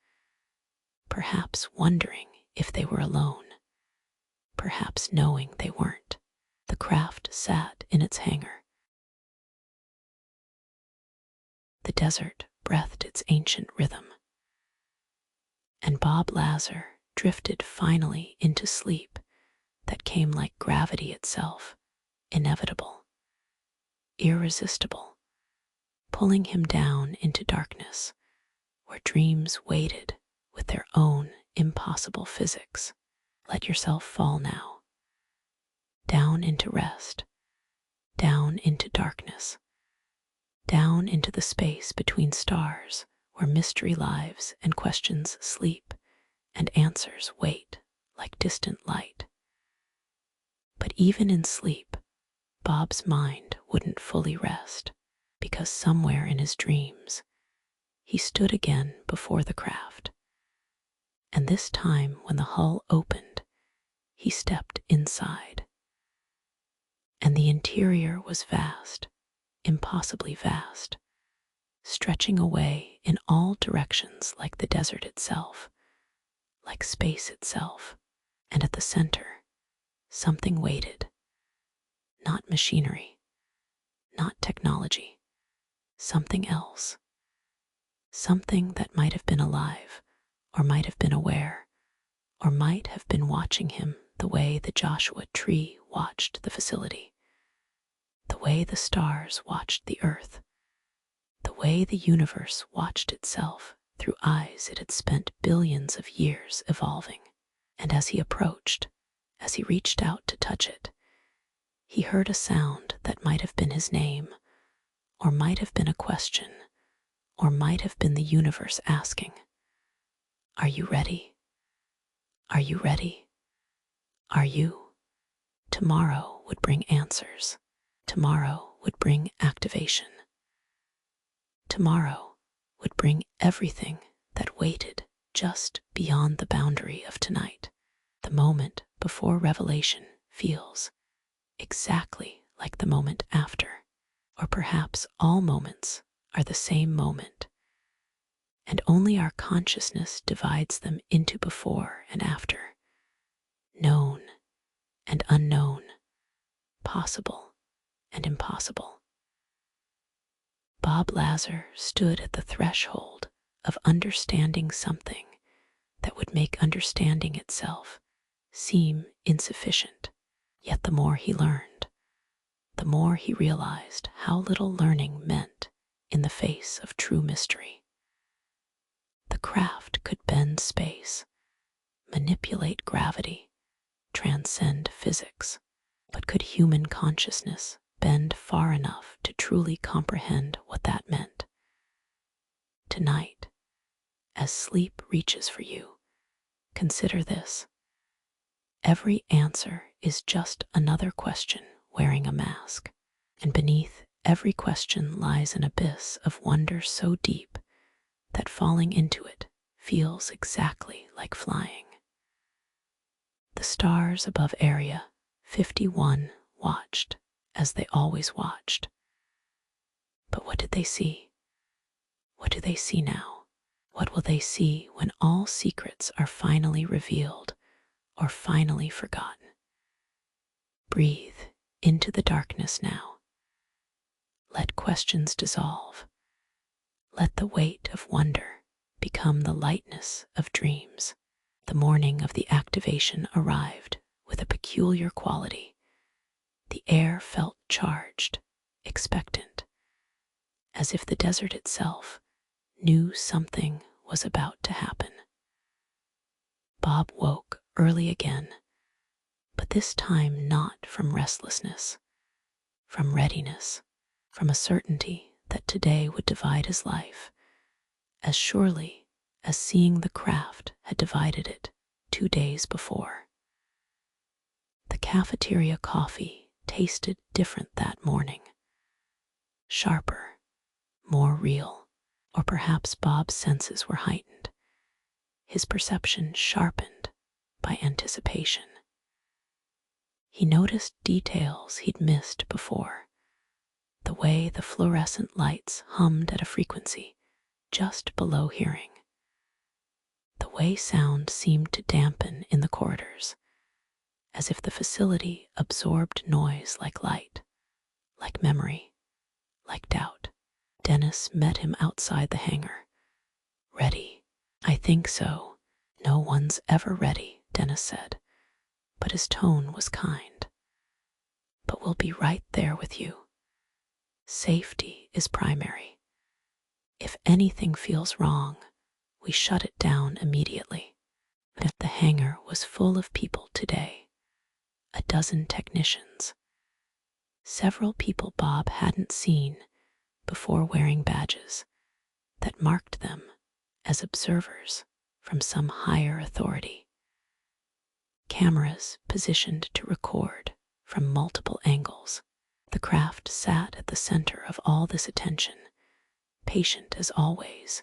Speaker 1: perhaps wondering if they were alone, perhaps knowing they weren't. The craft sat in its hangar. The desert breathed its ancient rhythm, and Bob Lazar drifted finally into sleep that came like gravity itself, inevitable, irresistible, pulling him down into darkness where dreams waited with their own impossible physics. Let yourself fall now, down into rest, down into darkness, down into the space between stars where mystery lives and questions sleep and answers wait like distant light. But even in sleep, Bob's mind wouldn't fully rest, because somewhere in his dreams, he stood again before the craft. And this time, when the hull opened, he stepped inside. And the interior was vast, impossibly vast, stretching away in all directions like the desert itself, like space itself. And at the center, something waited. Not machinery, not technology, something else. Something that might have been alive, or might have been aware, or might have been watching him the way the Joshua tree watched the facility, the way the stars watched the earth, the way the universe watched itself through eyes it had spent billions of years evolving. And as he approached, as he reached out to touch it, he heard a sound that might have been his name, or might have been a question, or might have been the universe asking, "Are you ready? Are you ready? Are you?" Tomorrow would bring answers. Tomorrow would bring activation. Tomorrow would bring everything that waited just beyond the boundary of tonight. The moment before revelation feels exactly like the moment after, or perhaps all moments are the same moment, and only our consciousness divides them into before and after, known and unknown, possible and impossible. Bob Lazar stood at the threshold of understanding something that would make understanding itself seem insufficient. Yet the more he learned, the more he realized how little learning meant in the face of true mystery. The craft could bend space, manipulate gravity, transcend physics, but could human consciousness bend far enough to truly comprehend what that meant? Tonight, as sleep reaches for you, consider this. Every answer is just another question wearing a mask, and beneath every question lies an abyss of wonder so deep that falling into it feels exactly like flying. The stars above Area 51 watched as they always watched. But what did they see? What do they see now? What will they see when all secrets are finally revealed or finally forgotten? Breathe into the darkness now. Let questions dissolve. Let the weight of wonder become the lightness of dreams. The morning of the activation arrived with a peculiar quality. The air felt charged, expectant, as if the desert itself knew something was about to happen. Bob woke early again, but this time not from restlessness, from readiness, from a certainty that today would divide his life, as surely as seeing the craft had divided it 2 days before. The cafeteria coffee tasted different that morning, sharper, more real, or perhaps Bob's senses were heightened, his perception sharpened by anticipation. He noticed details he'd missed before, the way the fluorescent lights hummed at a frequency just below hearing, the way sound seemed to dampen in the corridors, as if the facility absorbed noise like light, like memory, like doubt. Dennis met him outside the hangar. Ready? I think so. No one's ever ready, Dennis said, but his tone was kind. But we'll be right there with you. Safety is primary. If anything feels wrong, we shut it down immediately. The hangar was full of people today. 12 technicians. Several people Bob hadn't seen before, wearing badges that marked them as observers from some higher authority. Cameras positioned to record from multiple angles. The craft sat at the center of all this attention, patient as always,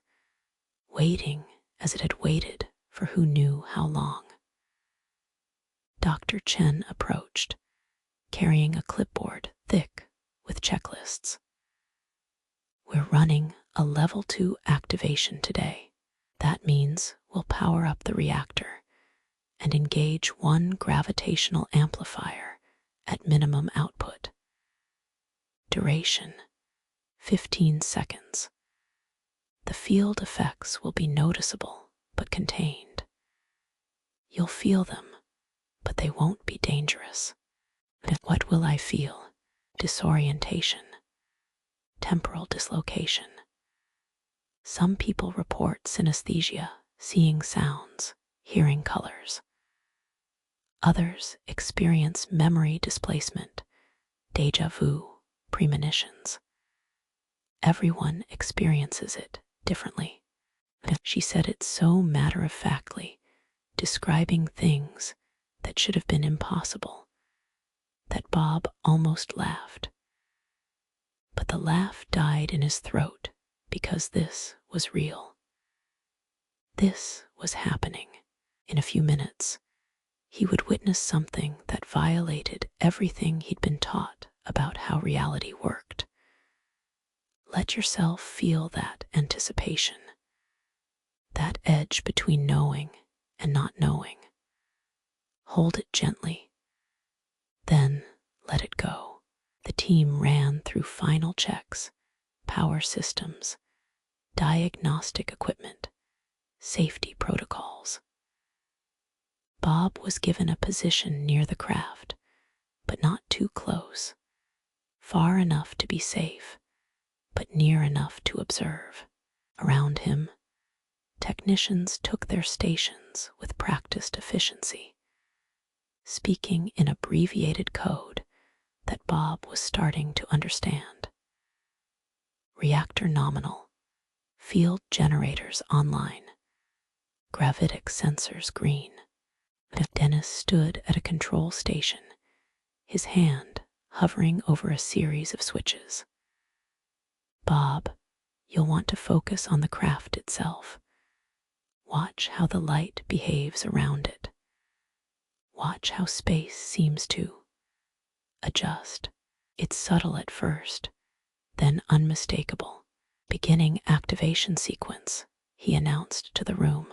Speaker 1: waiting as it had waited for who knew how long. Dr. Chen approached, carrying a clipboard thick with checklists. We're running a level 2 activation today. That means we'll power up the reactor and engage 1 gravitational amplifier at minimum output. Duration, 15 seconds. The field effects will be noticeable but contained. You'll feel them, but they won't be dangerous. What will I feel? Disorientation, temporal dislocation. Some people report synesthesia, seeing sounds, hearing colors. Others experience memory displacement, déjà vu, premonitions. Everyone experiences it differently. She said it so matter-of-factly, describing things that should have been impossible, that Bob almost laughed. But the laugh died in his throat because this was real. This was happening. In a few minutes, he would witness something that violated everything he'd been taught about how reality worked. Let yourself feel that anticipation, that edge between knowing and not knowing. Hold it gently, then let it go. The team ran through final checks, power systems, diagnostic equipment, safety protocols. Bob was given a position near the craft, but not too close, far enough to be safe, but near enough to observe. Around him, technicians took their stations with practiced efficiency, speaking in abbreviated code that Bob was starting to understand. Reactor nominal, field generators online, gravitic sensors green. Dennis stood at a control station, his hand hovering over a series of switches. Bob, you'll want to focus on the craft itself. Watch how the light behaves around it. Watch how space seems to adjust. It's subtle at first, then unmistakable. Beginning activation sequence, he announced to the room.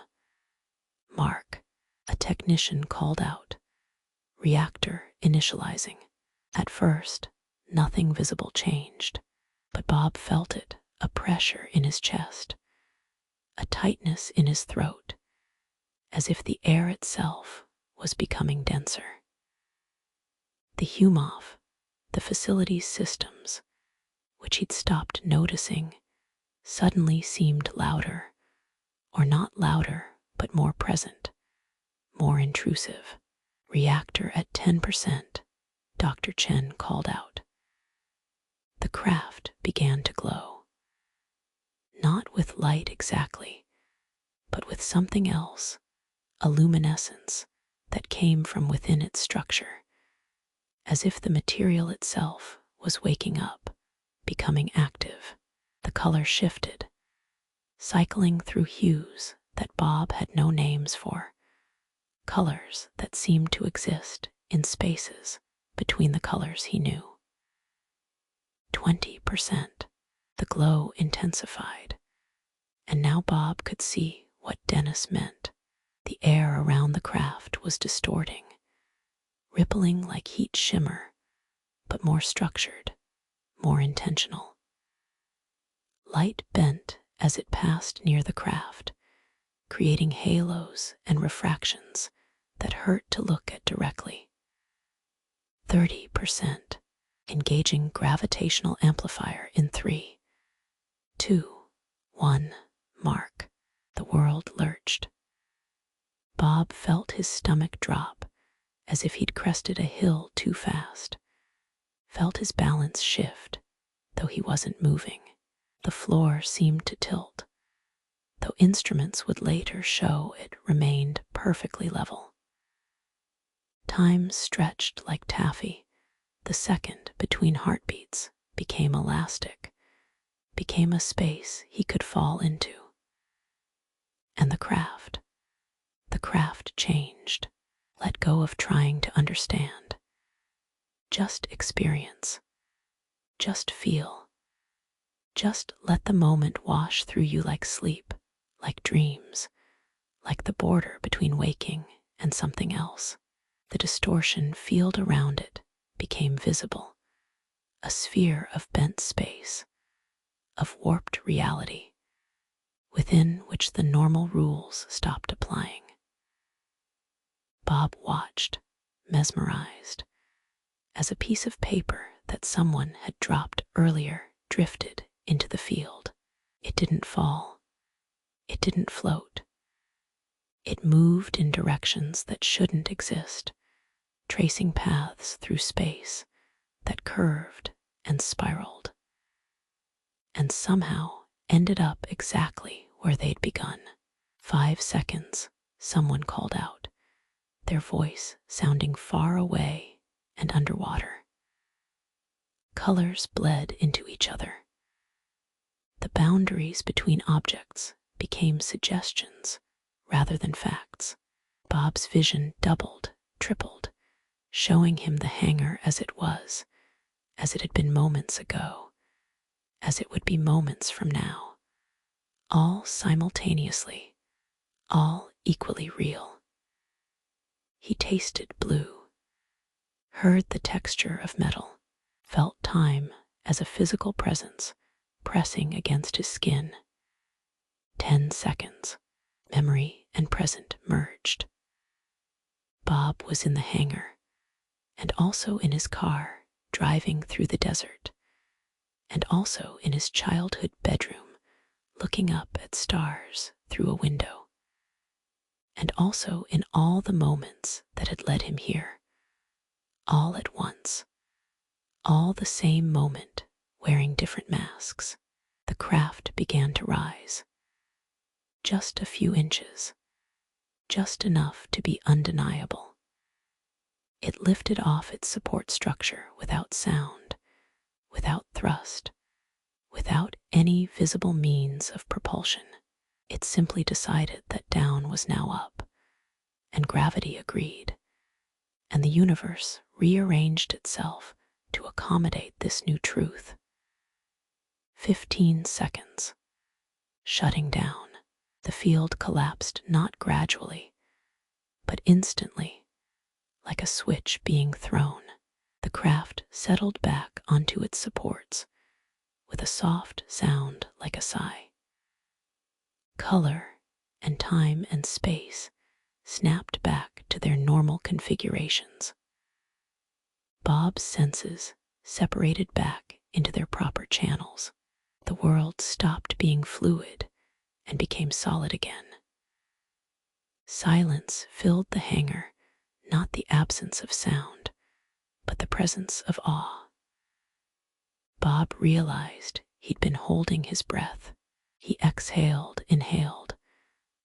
Speaker 1: Mark, a technician called out. Reactor initializing. At first, nothing visible changed, but Bob felt it, a pressure in his chest, a tightness in his throat, as if the air itself was becoming denser. The HUMOF, the facility's systems, which he'd stopped noticing, suddenly seemed louder, or not louder, but more present, more intrusive. Reactor at 10%, Dr. Chen called out. The craft began to glow. Not with light exactly, but with something else, a luminescence that came from within its structure, as if the material itself was waking up, becoming active. The color shifted, cycling through hues that Bob had no names for, colors that seemed to exist in spaces between the colors he knew. 20%. The glow intensified, and now Bob could see what Dennis meant. The air around the craft was distorting, rippling like heat shimmer, but more structured, more intentional. Light bent as it passed near the craft, creating halos and refractions that hurt to look at directly. 30%. Engaging gravitational amplifier in 3, 2, 1, mark. The world lurched. Bob felt his stomach drop as if he'd crested a hill too fast, felt his balance shift, though he wasn't moving. The floor seemed to tilt, though instruments would later show it remained perfectly level. Time stretched like taffy. The second between heartbeats became elastic, became a space he could fall into. And the craft changed. Let go of trying to understand. Just experience. Just feel. Just let the moment wash through you like sleep, like dreams, like the border between waking and something else. The distortion field around it became visible, a sphere of bent space, of warped reality, within which the normal rules stopped applying. Bob watched, mesmerized, as a piece of paper that someone had dropped earlier drifted into the field. It didn't fall. It didn't float. It moved in directions that shouldn't exist, tracing paths through space that curved and spiraled, and somehow ended up exactly where they'd begun. 5 seconds, someone called out, their voice sounding far away and underwater. Colors bled into each other. The boundaries between objects became suggestions rather than facts. Bob's vision doubled, tripled, showing him the hangar as it was, as it had been moments ago, as it would be moments from now, all simultaneously, all equally real. He tasted blue, heard the texture of metal, felt time as a physical presence pressing against his skin. 10 seconds, memory and present merged. Bob was in the hangar, and also in his car driving through the desert, and also in his childhood bedroom looking up at stars through a window, and also in all the moments that had led him here, all at once, all the same moment, wearing different masks. The craft began to rise. Just a few inches, just enough to be undeniable. It lifted off its support structure without sound, without thrust, without any visible means of propulsion. It simply decided that down was now up, and gravity agreed, and the universe rearranged itself to accommodate this new truth. 15 seconds. Shutting down. The field collapsed not gradually, but instantly, like a switch being thrown. The craft settled back onto its supports with a soft sound like a sigh. Color and time and space snapped back to their normal configurations. Bob's senses separated back into their proper channels. The world stopped being fluid and became solid again. Silence filled the hangar, not the absence of sound, but the presence of awe. Bob realized he'd been holding his breath. He exhaled, inhaled,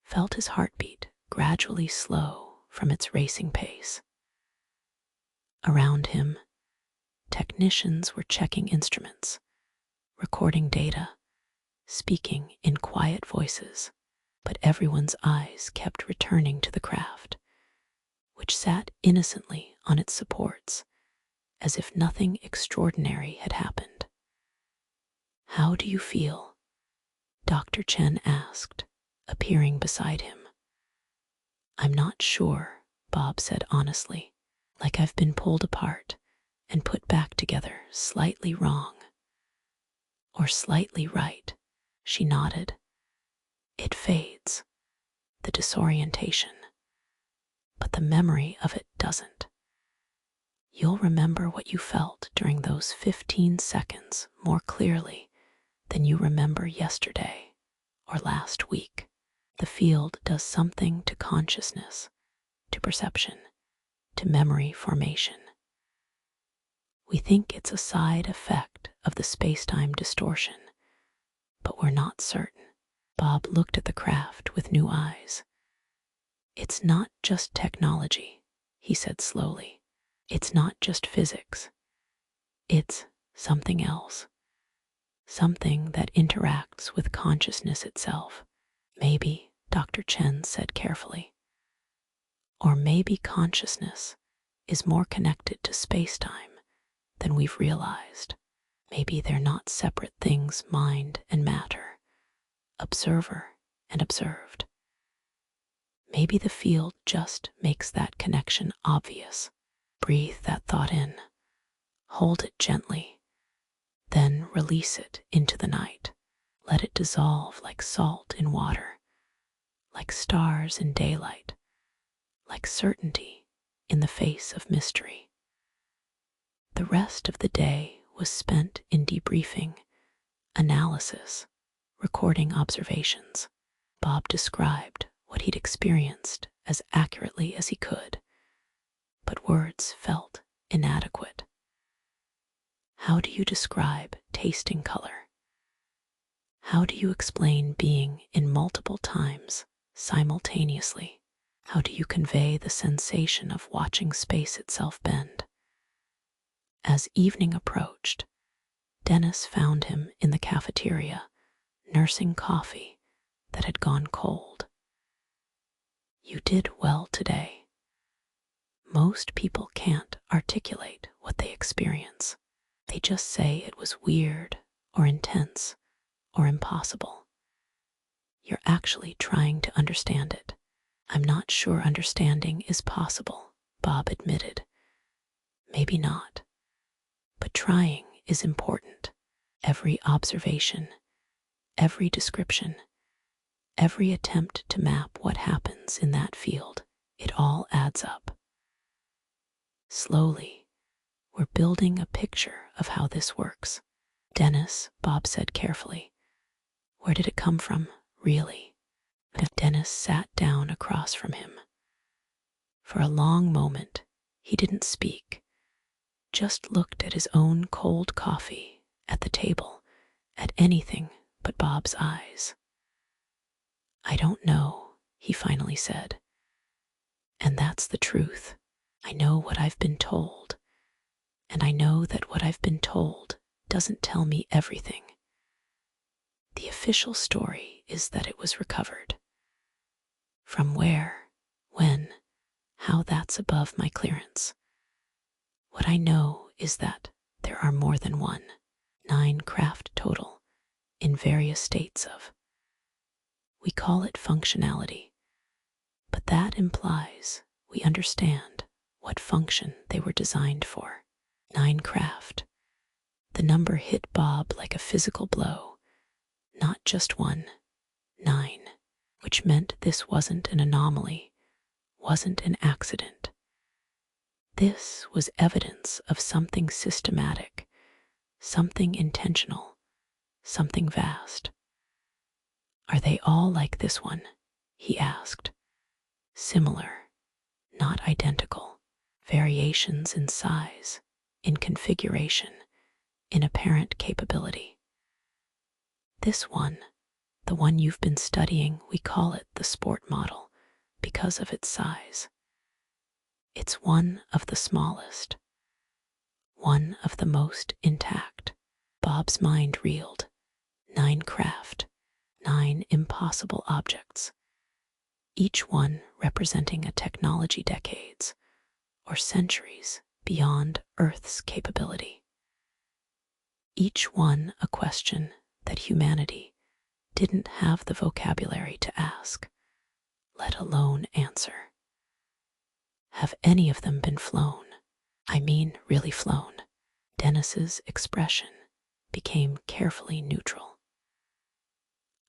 Speaker 1: felt his heartbeat gradually slow from its racing pace. Around him, technicians were checking instruments, recording data, speaking in quiet voices, but everyone's eyes kept returning to the craft, which sat innocently on its supports, as if nothing extraordinary had happened. "How do you feel?" Dr. Chen asked, appearing beside him. "I'm not sure," Bob said honestly, "like I've been pulled apart and put back together slightly wrong." "Or slightly right," she nodded. "It fades, the disorientation, but the memory of it doesn't. You'll remember what you felt during those 15 seconds more clearly than you remember yesterday or last week. The field does something to consciousness, to perception, to memory formation. We think it's a side effect of the space-time distortion, but we're not certain." Bob looked at the craft with new eyes. "It's not just technology," he said slowly. "It's not just physics. It's something else. Something that interacts with consciousness itself. Maybe," Dr. Chen said carefully, "or maybe consciousness is more connected to space-time than we've realized. Maybe they're not separate things, mind and matter, observer and observed. Maybe the field just makes that connection obvious." Breathe that thought in, hold it gently, then release it into the night. Let it dissolve like salt in water, like stars in daylight, like certainty in the face of mystery. The rest of the day was spent in debriefing, analysis, recording observations. Bob described what he'd experienced as accurately as he could, but words felt inadequate. How do you describe tasting color? How do you explain being in multiple times simultaneously? How do you convey the sensation of watching space itself bend? As evening approached, Dennis found him in the cafeteria, nursing coffee that had gone cold. You did well today. Most people can't articulate what they experience. They just say it was weird or intense or impossible. You're actually trying to understand it. I'm not sure understanding is possible, Bob admitted. Maybe not. But trying is important. Every observation, every description, every attempt to map what happens in that field, it all adds up. Slowly, we're building a picture of how this works. Dennis, Bob said carefully. Where did it come from, really? Dennis sat down across from him. For a long moment, he didn't speak, just looked at his own cold coffee, at the table, at anything but Bob's eyes. I don't know, he finally said. And that's the truth. I know what I've been told, and I know that what I've been told doesn't tell me everything. The official story is that it was recovered. From where, when, how, that's above my clearance. What I know is that there are more than one, 9 craft total, in various states of. We call it functionality, but that implies we understand what function they were designed for. 9 craft. The number hit Bob like a physical blow, not just one, 9, which meant this wasn't an anomaly, wasn't an accident. This was evidence of something systematic, something intentional, something vast. Are they all like this one? He asked. Similar, not identical. Variations in size, in configuration, in apparent capability. This one, the one you've been studying, we call it the sport model because of its size. It's one of the smallest, one of the most intact. Bob's mind reeled. 9 craft, 9 impossible objects, each one representing a technology decades or centuries beyond Earth's capability. Each one a question that humanity didn't have the vocabulary to ask, let alone answer. Have any of them been flown? I mean, really flown. Dennis's expression became carefully neutral.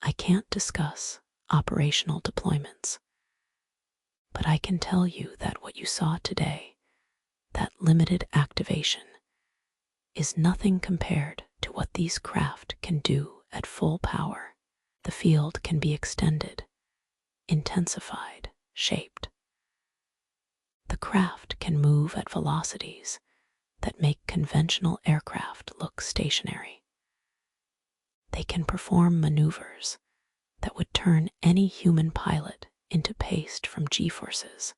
Speaker 1: I can't discuss operational deployments, but I can tell you that what you saw today, that limited activation, is nothing compared to what these craft can do at full power. The field can be extended, intensified, shaped. The craft can move at velocities that make conventional aircraft look stationary. They can perform maneuvers that would turn any human pilot into paste from G-forces,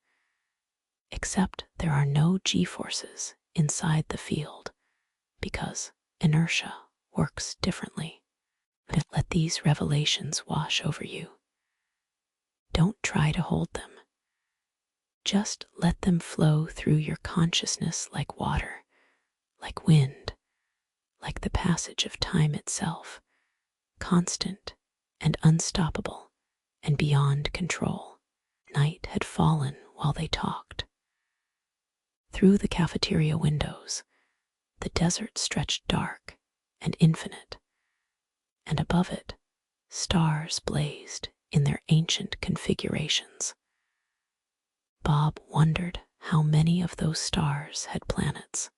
Speaker 1: except there are no G-forces inside the field because inertia works differently. Let these revelations wash over you. Don't try to hold them. Just let them flow through your consciousness like water, like wind, like the passage of time itself, constant and unstoppable and beyond control. Night had fallen while they talked. Through the cafeteria windows, the desert stretched dark and infinite, and above it, stars blazed in their ancient configurations. Bob wondered how many of those stars had planets,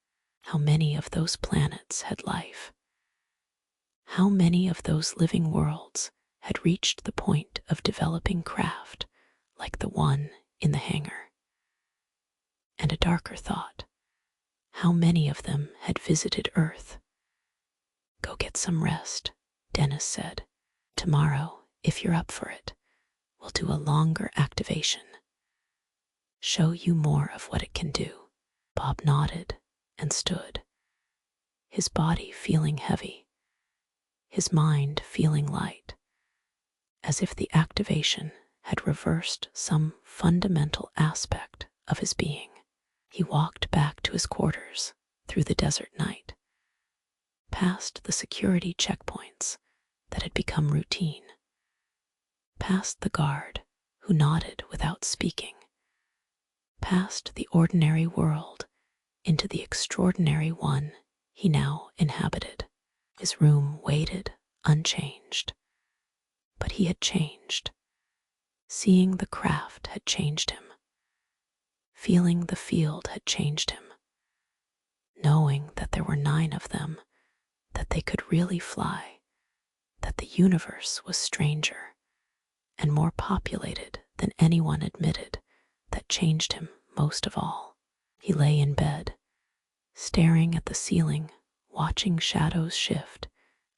Speaker 1: how many of those planets had life, how many of those living worlds had reached the point of developing craft like the one in the hangar. And a darker thought, how many of them had visited Earth. Go get some rest, Dennis said. Tomorrow, if you're up for it, we'll do a longer activation. Show you more of what it can do. Bob nodded and stood, his body feeling heavy, his mind feeling light. as if the activation had reversed some fundamental aspect of his being. He walked back to his quarters through the desert night, past the security checkpoints that had become routine, past the guard who nodded without speaking, past the ordinary world into the extraordinary one he now inhabited. His room waited unchanged, but he had changed. Seeing the craft had changed him. Feeling the field had changed him. Knowing that there were 9 of them, that they could really fly, that the universe was stranger and more populated than anyone admitted, that changed him most of all. He lay in bed, staring at the ceiling, watching shadows shift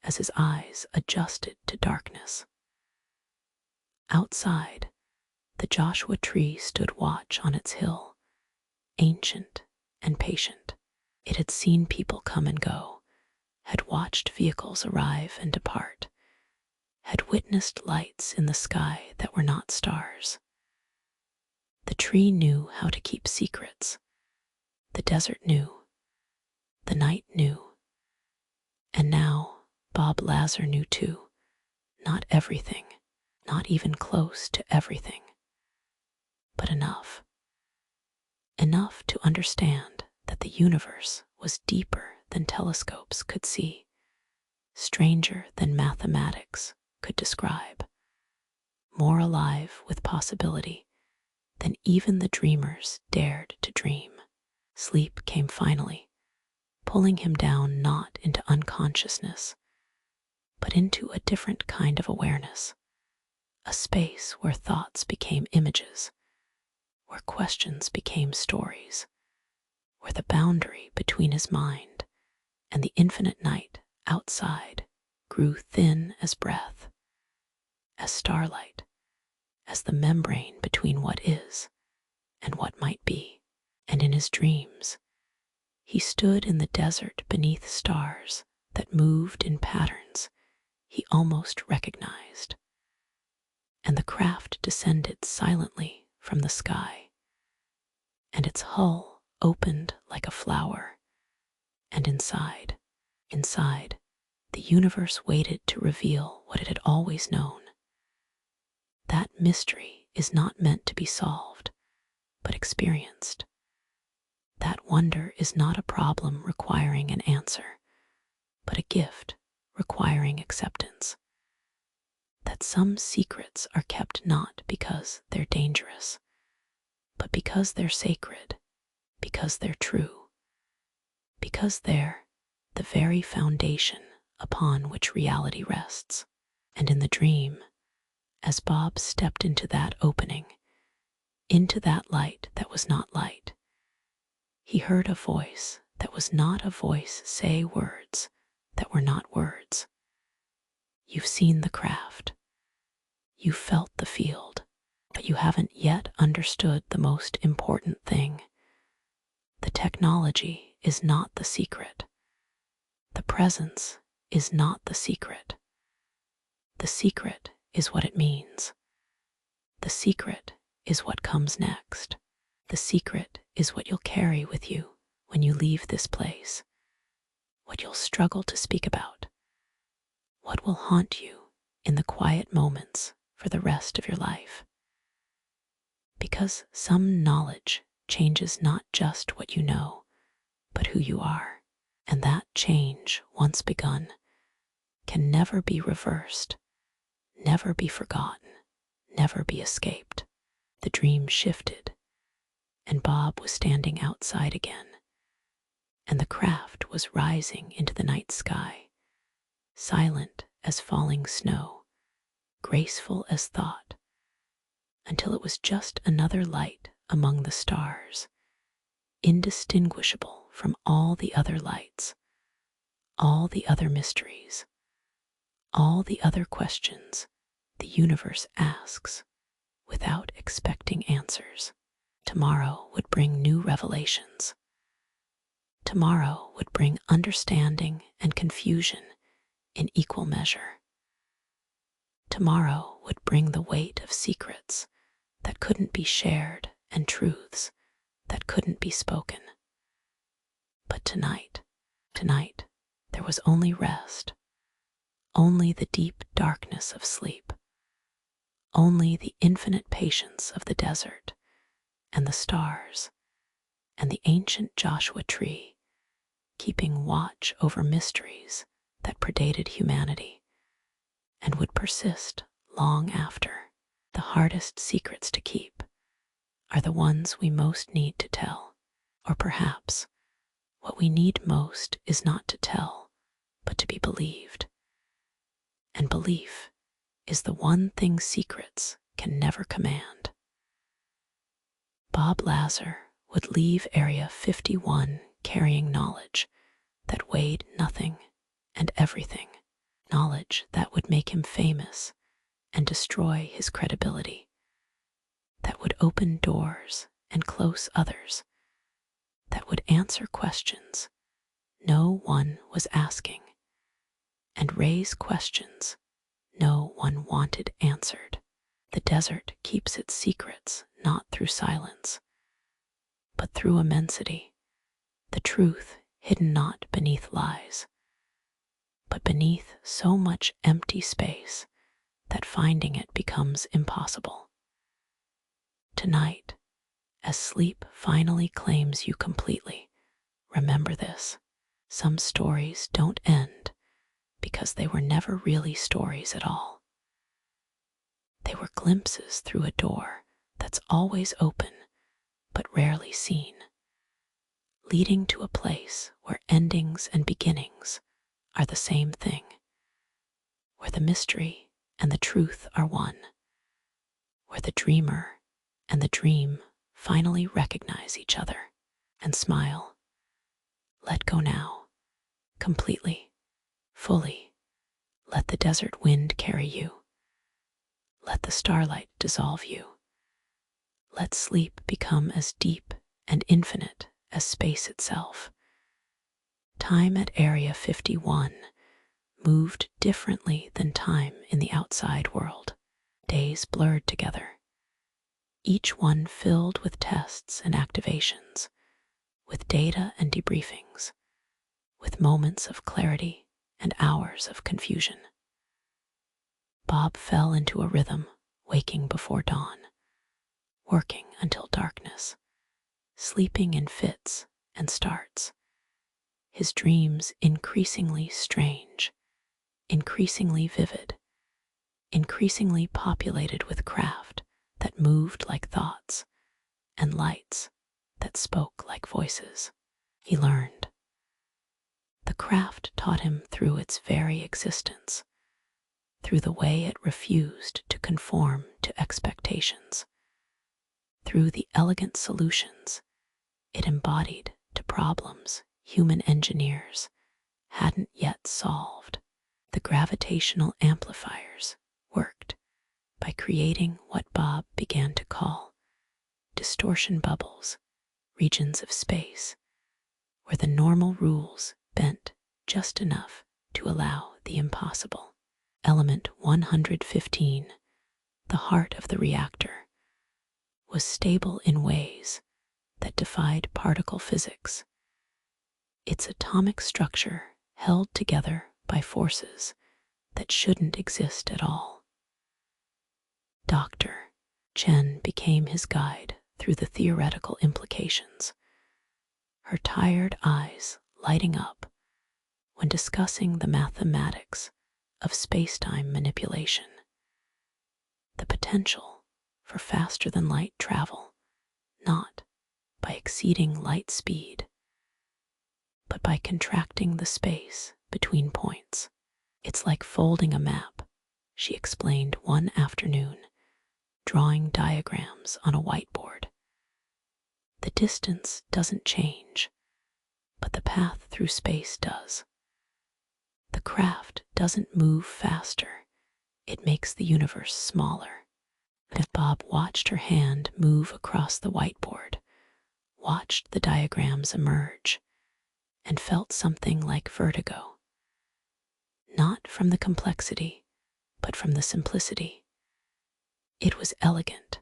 Speaker 1: as his eyes adjusted to darkness. Outside, the Joshua tree stood watch on its hill, ancient and patient. It had seen people come and go, had watched vehicles arrive and depart, had witnessed lights in the sky that were not stars. The tree knew how to keep secrets. The desert knew. The night knew. And now Bob Lazar knew too. Not everything, not even close to everything, but enough. Enough to understand that the universe was deeper than telescopes could see, stranger than mathematics could describe, more alive with possibility than even the dreamers dared to dream. Sleep came finally, pulling him down not into unconsciousness, but into a different kind of awareness, a space where thoughts became images, where questions became stories, where the boundary between his mind and the infinite night outside grew thin as breath, as starlight, as the membrane between what is and what might be. And in his dreams, he stood in the desert beneath stars that moved in patterns he almost recognized. And the craft descended silently from the sky, and its hull opened like a flower, and inside, the universe waited to reveal what it had always known. That mystery is not meant to be solved, but experienced. That wonder is not a problem requiring an answer, but a gift requiring acceptance. That some secrets are kept not because they're dangerous, but because they're sacred, because they're true, because they're the very foundation upon which reality rests. And in the dream, as Bob stepped into that opening, into that light that was not light, he heard a voice that was not a voice say words that were not words. You've seen the craft. You felt the field, but you haven't yet understood the most important thing. The technology is not the secret. The presence is not the secret. The secret is what it means. The secret is what comes next. The secret is what you'll carry with you when you leave this place, what you'll struggle to speak about, what will haunt you in the quiet moments for the rest of your life. Because some knowledge changes not just what you know, but who you are, and that change, once begun, can never be reversed, never be forgotten, never be escaped. The dream shifted, and Bob was standing outside again, and the craft was rising into the night sky, silent as falling snow, graceful as thought, until it was just another light among the stars, indistinguishable from all the other lights, all the other mysteries, all the other questions the universe asks without expecting answers. Tomorrow would bring new revelations. Tomorrow would bring understanding and confusion in equal measure. Tomorrow would bring the weight of secrets that couldn't be shared and truths that couldn't be spoken. But tonight, there was only rest, only the deep darkness of sleep, only the infinite patience of the desert and the stars and the ancient Joshua tree keeping watch over mysteries that predated humanity and would persist long after. The hardest secrets to keep are the ones we most need to tell. Or perhaps what we need most is not to tell, but to be believed. And belief is the one thing secrets can never command. Bob Lazar would leave Area 51 carrying knowledge that weighed nothing and everything, knowledge that would make him famous and destroy his credibility, that would open doors and close others, that would answer questions no one was asking and raise questions no one wanted answered. The desert keeps its secrets not through silence, but through immensity, the truth hidden not beneath lies, but beneath so much empty space that finding it becomes impossible. Tonight, as sleep finally claims you completely, remember this: some stories don't end because they were never really stories at all. They were glimpses through a door that's always open but rarely seen, leading to a place where endings and beginnings are the same thing, where the mystery and the truth are one, where the dreamer and the dream finally recognize each other and smile. Let go now, completely, fully. Let the desert wind carry you. Let the starlight dissolve you. Let sleep become as deep and infinite as space itself. Time at Area 51 moved differently than time in the outside world. Days blurred together, each one filled with tests and activations, with data and debriefings, with moments of clarity and hours of confusion. Bob fell into a rhythm, waking before dawn, working until darkness, sleeping in fits and starts, his dreams increasingly strange, increasingly vivid, increasingly populated with craft that moved like thoughts and lights that spoke like voices. He learned. The craft taught him through its very existence, through the way it refused to conform to expectations, through the elegant solutions it embodied to problems human engineers hadn't yet solved. The gravitational amplifiers worked by creating what Bob began to call distortion bubbles, regions of space where the normal rules bent just enough to allow the impossible. Element 115, the heart of the reactor, was stable in ways that defied particle physics, its atomic structure held together by forces that shouldn't exist at all. Dr. Chen became his guide through the theoretical implications, her tired eyes lighting up when discussing the mathematics of space-time manipulation, the potential for faster-than-light travel, not by exceeding light speed, but by contracting the space between points. It's like folding a map, she explained one afternoon, drawing diagrams on a whiteboard. The distance doesn't change, but the path through space does. The craft doesn't move faster, it makes the universe smaller. As Bob watched her hand move across the whiteboard, watched the diagrams emerge, and felt something like vertigo. Not from the complexity, but from the simplicity. It was elegant.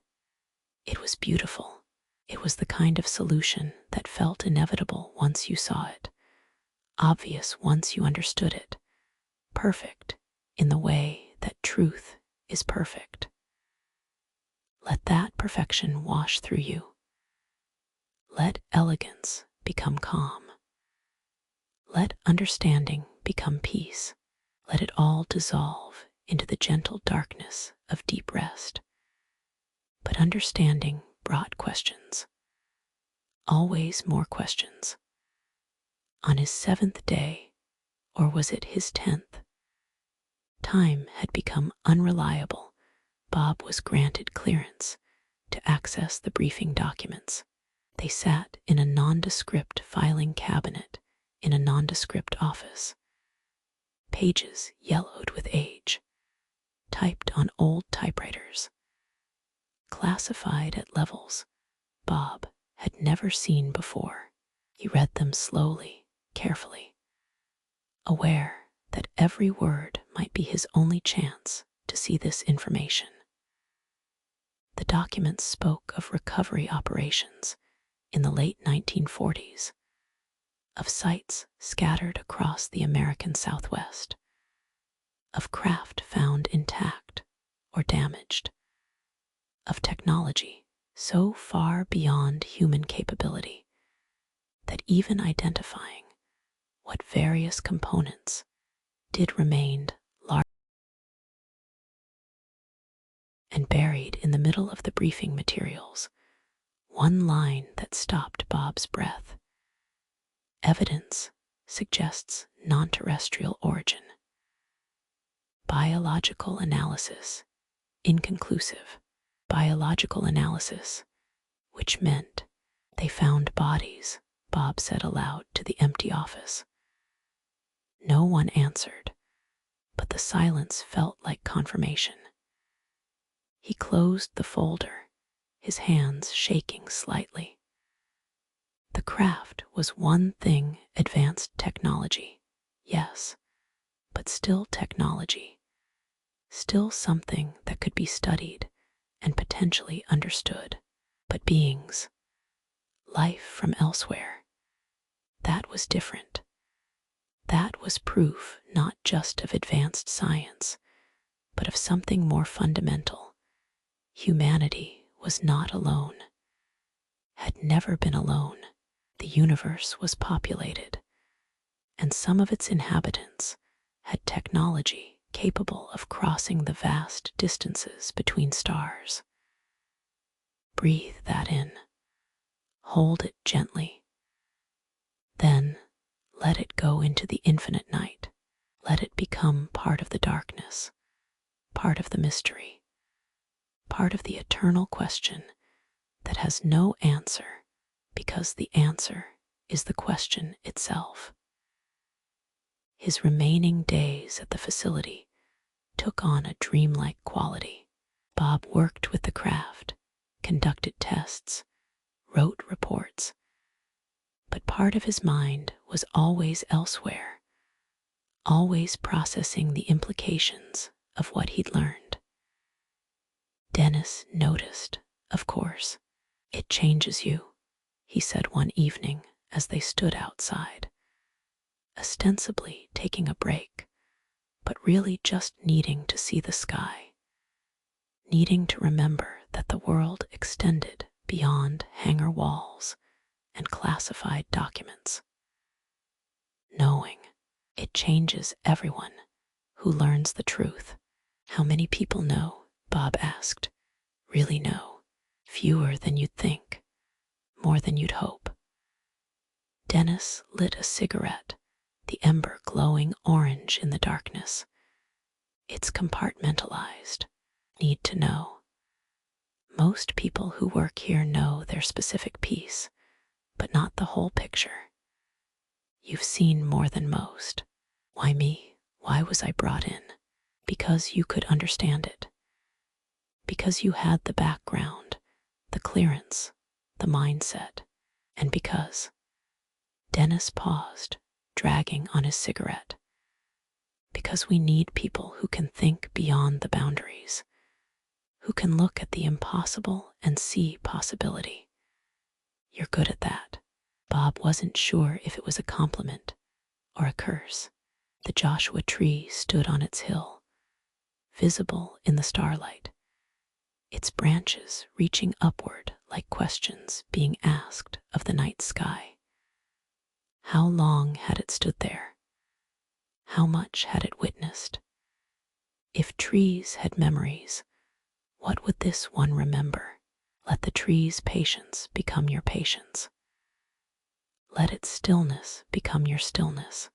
Speaker 1: It was beautiful. It was the kind of solution that felt inevitable once you saw it, obvious once you understood it, perfect in the way that truth is perfect. Let that perfection wash through you. Let elegance become calm. Let understanding become peace. Let it all dissolve into the gentle darkness of deep rest. But understanding brought questions. Always more questions. On his 7th day, or was it his 10th? Time had become unreliable. Bob was granted clearance to access the briefing documents. They sat in a nondescript filing cabinet in a nondescript office. Pages yellowed with age, typed on old typewriters, classified at levels Bob had never seen before. He read them slowly, carefully, aware that every word might be his only chance to see this information. The documents spoke of recovery operations in the late 1940s, of sites scattered across the American Southwest, of craft found intact or damaged, of technology so far beyond human capability that even identifying what various components did remain large. And buried in the middle of the briefing materials, one line that stopped Bob's breath. Evidence suggests non-terrestrial origin. Biological analysis inconclusive. Biological analysis, which meant they found bodies, Bob said aloud to the empty office. No one answered, but the silence felt like confirmation. He closed the folder, his hands shaking slightly. The craft was one thing, advanced technology, yes, but still technology, still something that could be studied and potentially understood. But beings, life from elsewhere, that was different. That was proof not just of advanced science, but of something more fundamental. Humanity was not alone, had never been alone. The universe was populated, and some of its inhabitants had technology capable of crossing the vast distances between stars. Breathe that in. Hold it gently. Then let it go into the infinite night. Let it become part of the darkness, part of the mystery, part of the eternal question that has no answer because the answer is the question itself. His remaining days at the facility took on a dreamlike quality. Bob worked with the craft, conducted tests, wrote reports, but part of his mind was always elsewhere, always processing the implications of what he'd learned. Dennis noticed, of course. It changes you, he said one evening as they stood outside, ostensibly taking a break, but really just needing to see the sky, needing to remember that the world extended beyond hangar walls and classified documents. Knowing it changes everyone who learns the truth. How many people know? Bob asked. Really know? Fewer than you'd think, more than you'd hope. Dennis lit a cigarette, the ember glowing orange in the darkness. It's compartmentalized. Need to know. Most people who work here know their specific piece, but not the whole picture. You've seen more than most. Why me? Why was I brought in? Because you could understand it. Because you had the background, the clearance, the mindset, and because Dennis paused, dragging on his cigarette. because we need people who can think beyond the boundaries, who can look at the impossible and see possibility. You're good at that. Bob wasn't sure if it was a compliment or a curse. The Joshua tree stood on its hill, visible in the starlight, its branches reaching upward like questions being asked of the night sky. How long had it stood there? How much had it witnessed? If trees had memories, what would this one remember? Let the tree's patience become your patience. Let its stillness become your stillness.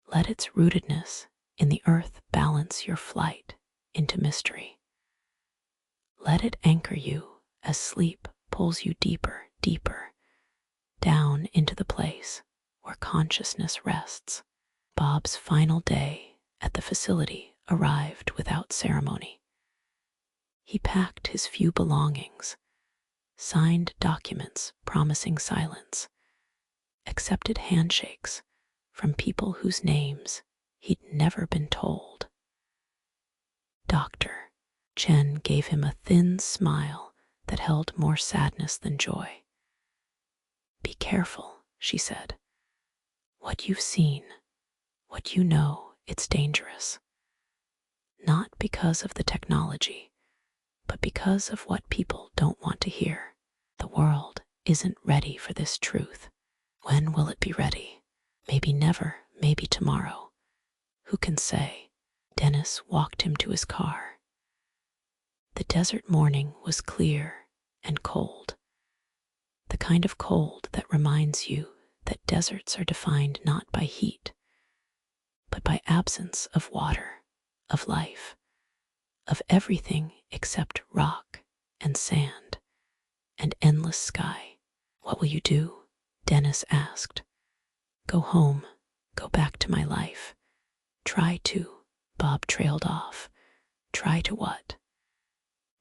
Speaker 1: Let its rootedness in the earth balance your flight into mystery. Let it anchor you as sleep pulls you deeper, deeper, down into the place where consciousness rests. Bob's final day at the facility arrived without ceremony. He packed his few belongings, signed documents promising silence, accepted handshakes from people whose names he'd never been told. Dr. Chen gave him a thin smile that held more sadness than joy. Be careful, she said. What you've seen, what you know, it's dangerous. Not because of the technology, but because of what people don't want to hear. The world isn't ready for this truth. When will it be ready? Maybe never, maybe tomorrow. Who can say? Dennis walked him to his car. The desert morning was clear and cold. The kind of cold that reminds you that deserts are defined not by heat, but by absence of water, of life, of everything except rock and sand and endless sky. What will you do? Dennis asked. Go home, go back to my life. Try to, Bob trailed off. Try to what?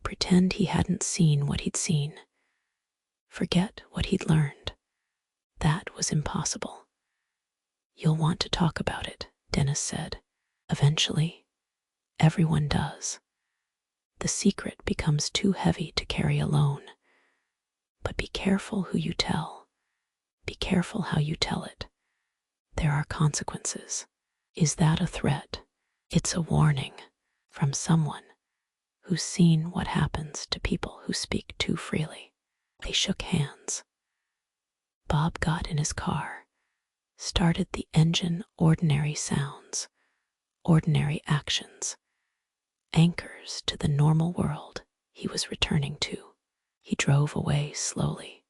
Speaker 1: Pretend he hadn't seen what he'd seen. Forget what he'd learned. That was impossible. You'll want to talk about it, Dennis said. Eventually, everyone does. The secret becomes too heavy to carry alone. But be careful who you tell. Be careful how you tell it. There are consequences. Is that a threat? It's a warning from someone who's seen what happens to people who speak too freely. They shook hands. Bob got in his car, started the engine. Ordinary sounds, ordinary actions, anchors to the normal world he was returning to. He drove away slowly,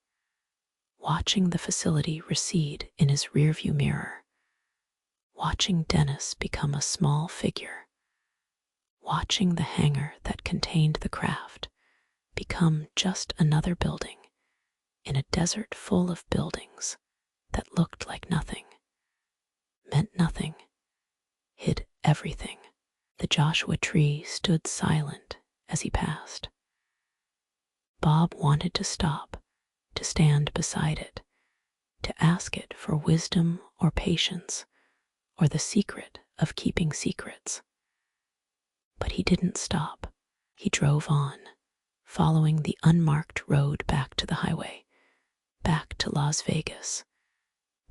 Speaker 1: watching the facility recede in his rearview mirror, watching Dennis become a small figure, watching the hangar that contained the craft become just another building in a desert full of buildings that looked like nothing, meant nothing, hid everything. The Joshua tree stood silent as he passed. Bob wanted to stop, to stand beside it, to ask it for wisdom or patience or the secret of keeping secrets. But he didn't stop. He drove on, following the unmarked road back to the highway, back to Las Vegas,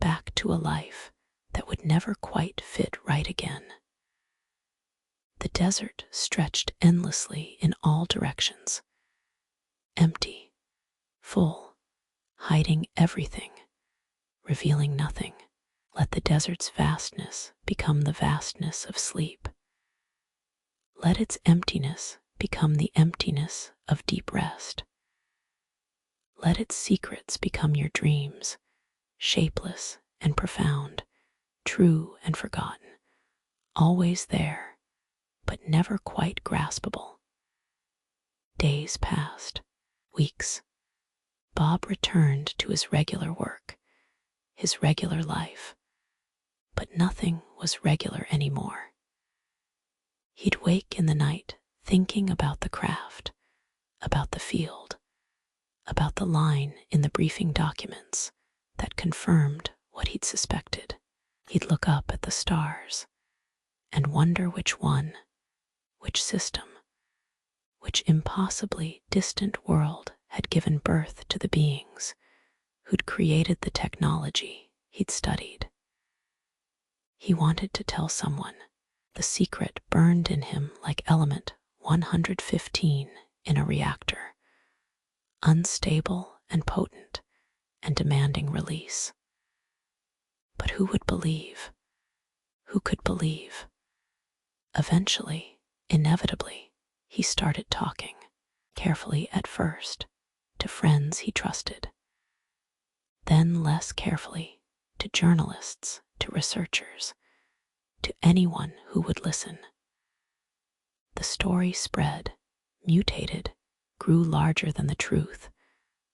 Speaker 1: back to a life that would never quite fit right again. The desert stretched endlessly in all directions, empty, full, hiding everything, revealing nothing. Let the desert's vastness become the vastness of sleep. Let its emptiness become the emptiness of deep rest. Let its secrets become your dreams, shapeless and profound, true and forgotten, always there, but never quite graspable. Days passed, weeks. Bob returned to his regular work, his regular life, but nothing was regular anymore. He'd wake in the night thinking about the craft, about the field, about the line in the briefing documents that confirmed what he'd suspected. He'd look up at the stars, and wonder which one, which system, which impossibly distant world had given birth to the beings who'd created the technology he'd studied. He wanted to tell someone. The secret burned in him like element 115 in a reactor, unstable and potent and demanding release. But who would believe? Who could believe? Eventually, inevitably, he started talking, carefully at first, to friends he trusted, then less carefully to journalists, to researchers, to anyone who would listen. The story spread, mutated, grew larger than the truth,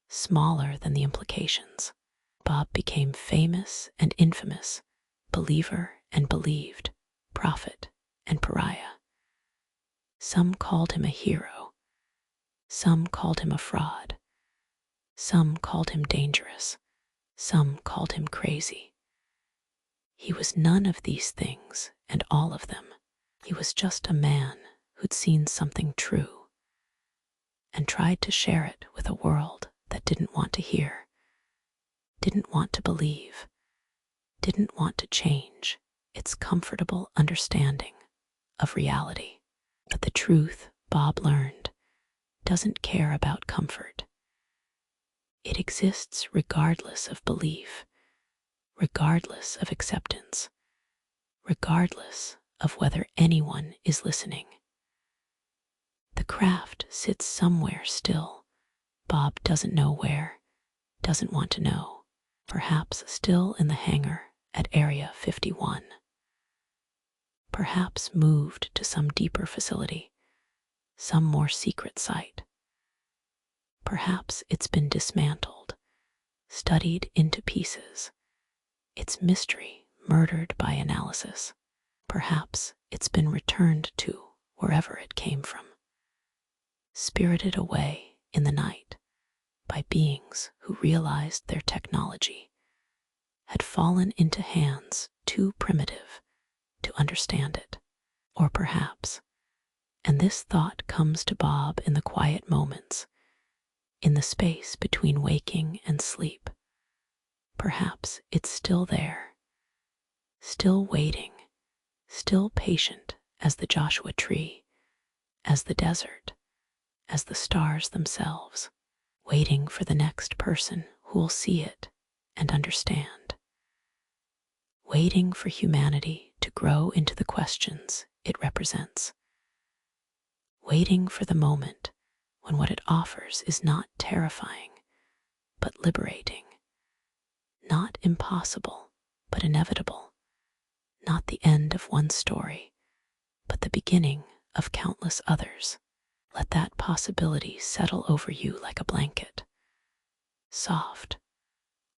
Speaker 1: smaller than the implications. Bob became famous and infamous, believer and believed, prophet and pariah. Some called him a hero. Some called him a fraud. Some called him dangerous. Some called him crazy. He was none of these things and all of them. He was just a man who'd seen something true and tried to share it with a world that didn't want to hear, didn't want to believe, didn't want to change its comfortable understanding of reality. But the truth, Bob learned, doesn't care about comfort. It exists regardless of belief, regardless of acceptance, regardless of whether anyone is listening. The craft sits somewhere still. Bob doesn't know where, doesn't want to know. Perhaps still in the hangar at Area 51. Perhaps moved to some deeper facility, some more secret site. Perhaps it's been dismantled, studied into pieces, its mystery murdered by analysis. Perhaps it's been returned to wherever it came from, spirited away in the night by beings who realized their technology had fallen into hands too primitive to understand it. Or perhaps, and this thought comes to Bob in the quiet moments, in the space between waking and sleep, perhaps it's still there, still waiting, still patient as the Joshua tree, as the desert, as the stars themselves, waiting for the next person who will see it and understand, waiting for humanity to grow into the questions it represents, waiting for the moment when what it offers is not terrifying, but liberating, not impossible, but inevitable, not the end of one story, but the beginning of countless others. Let that possibility settle over you like a blanket, soft,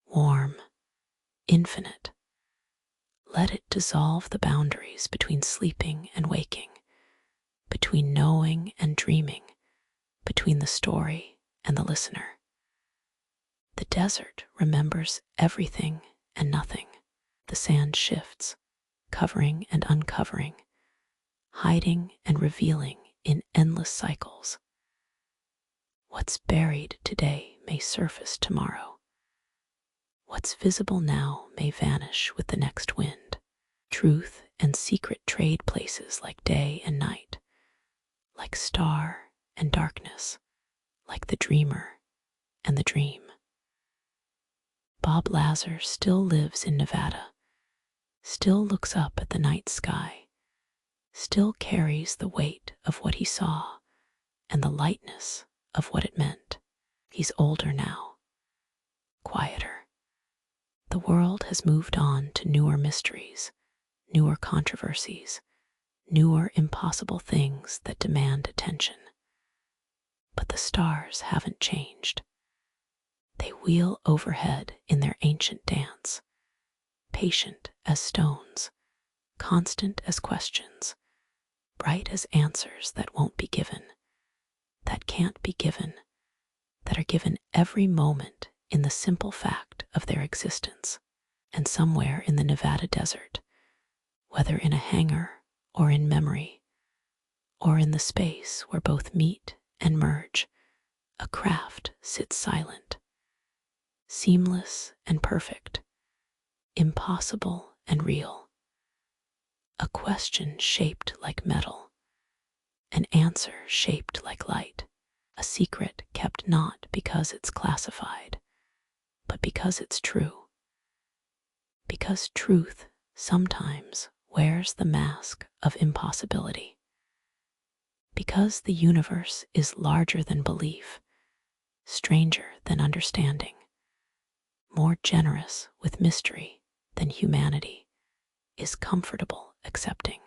Speaker 1: warm, infinite. Let it dissolve the boundaries between sleeping and waking, between knowing and dreaming, between the story and the listener. The desert remembers everything and nothing. The sand shifts, covering and uncovering, hiding and revealing in endless cycles. What's buried today may surface tomorrow. What's visible now may vanish with the next wind. Truth and secret trade places like day and night, like star and darkness, like the dreamer and the dream. Bob Lazar still lives in Nevada, still looks up at the night sky, still carries the weight of what he saw and the lightness of what it meant. He's older now, quieter. The world has moved on to newer mysteries, newer controversies, newer impossible things that demand attention. But the stars haven't changed. They wheel overhead in their ancient dance, patient as stones, constant as questions, bright as answers that won't be given, that can't be given, that are given every moment in the simple fact of their existence. And somewhere in the Nevada desert, whether in a hangar or in memory, or in the space where both meet and merge, a craft sits silent, seamless and perfect, impossible and real, a question shaped like metal, an answer shaped like light, a secret kept not because it's classified, but because it's true. Because truth sometimes wears the mask of impossibility. Because the universe is larger than belief, stranger than understanding, more generous with mystery than humanity is comfortable accepting.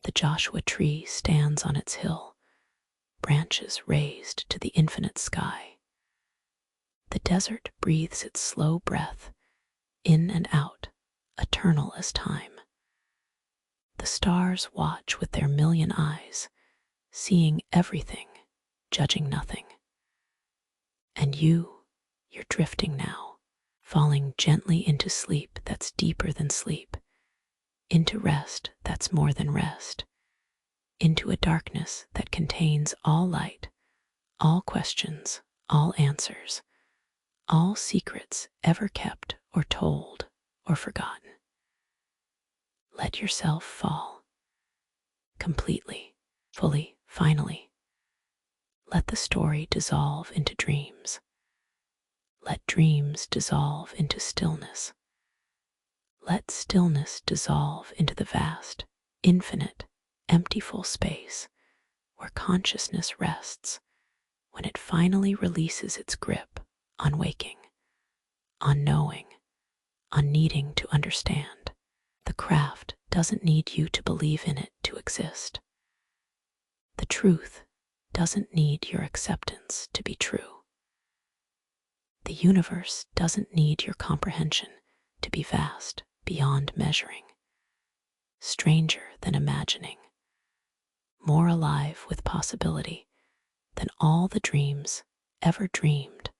Speaker 1: The Joshua tree stands on its hill, branches raised to the infinite sky. The desert breathes its slow breath, in and out, eternal as time. The stars watch with their million eyes, seeing everything, judging nothing. And you're drifting now, falling gently into sleep that's deeper than sleep, into rest that's more than rest, into a darkness that contains all light, all questions, all answers, all secrets ever kept or told or forgotten. Let yourself fall, completely, fully, finally. Let the story dissolve into dreams. Let dreams dissolve into stillness. Let stillness dissolve into the vast, infinite, empty full space where consciousness rests when it finally releases its grip on waking, on knowing, on needing to understand. The craft doesn't need you to believe in it to exist. The truth doesn't need your acceptance to be true. The universe doesn't need your comprehension to be vast beyond measuring, stranger than imagining, more alive with possibility than all the dreams ever dreamed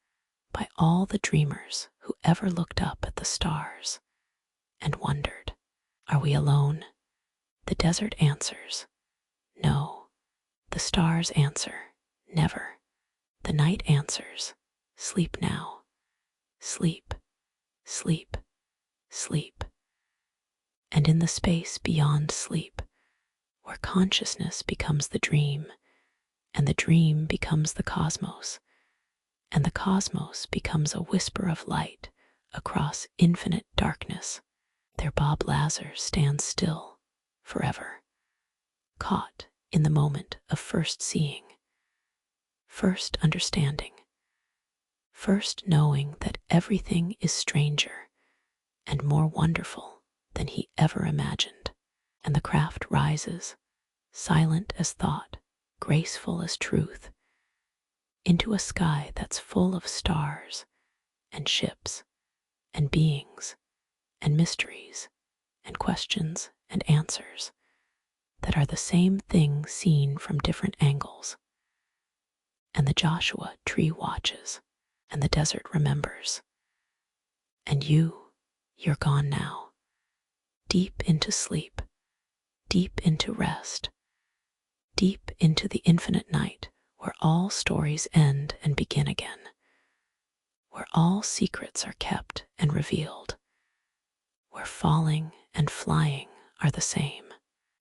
Speaker 1: by all the dreamers who ever looked up at the stars and wondered, are we alone? The desert answers, no. The stars answer, never. The night answers, sleep now. Sleep, sleep, sleep. And in the space beyond sleep, where consciousness becomes the dream, and the dream becomes the cosmos, and the cosmos becomes a whisper of light across infinite darkness, there Bob Lazar stands still, forever, caught in the moment of first seeing, first understanding, first knowing that everything is stranger and more wonderful than he ever imagined. And the craft rises, silent as thought, graceful as truth, into a sky that's full of stars and ships and beings and mysteries and questions and answers that are the same thing seen from different angles. And the Joshua tree watches, and the desert remembers. And you're gone now, deep into sleep, deep into rest, deep into the infinite night where all stories end and begin again, where all secrets are kept and revealed, where falling and flying are the same,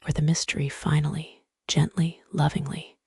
Speaker 1: where the mystery finally, gently, lovingly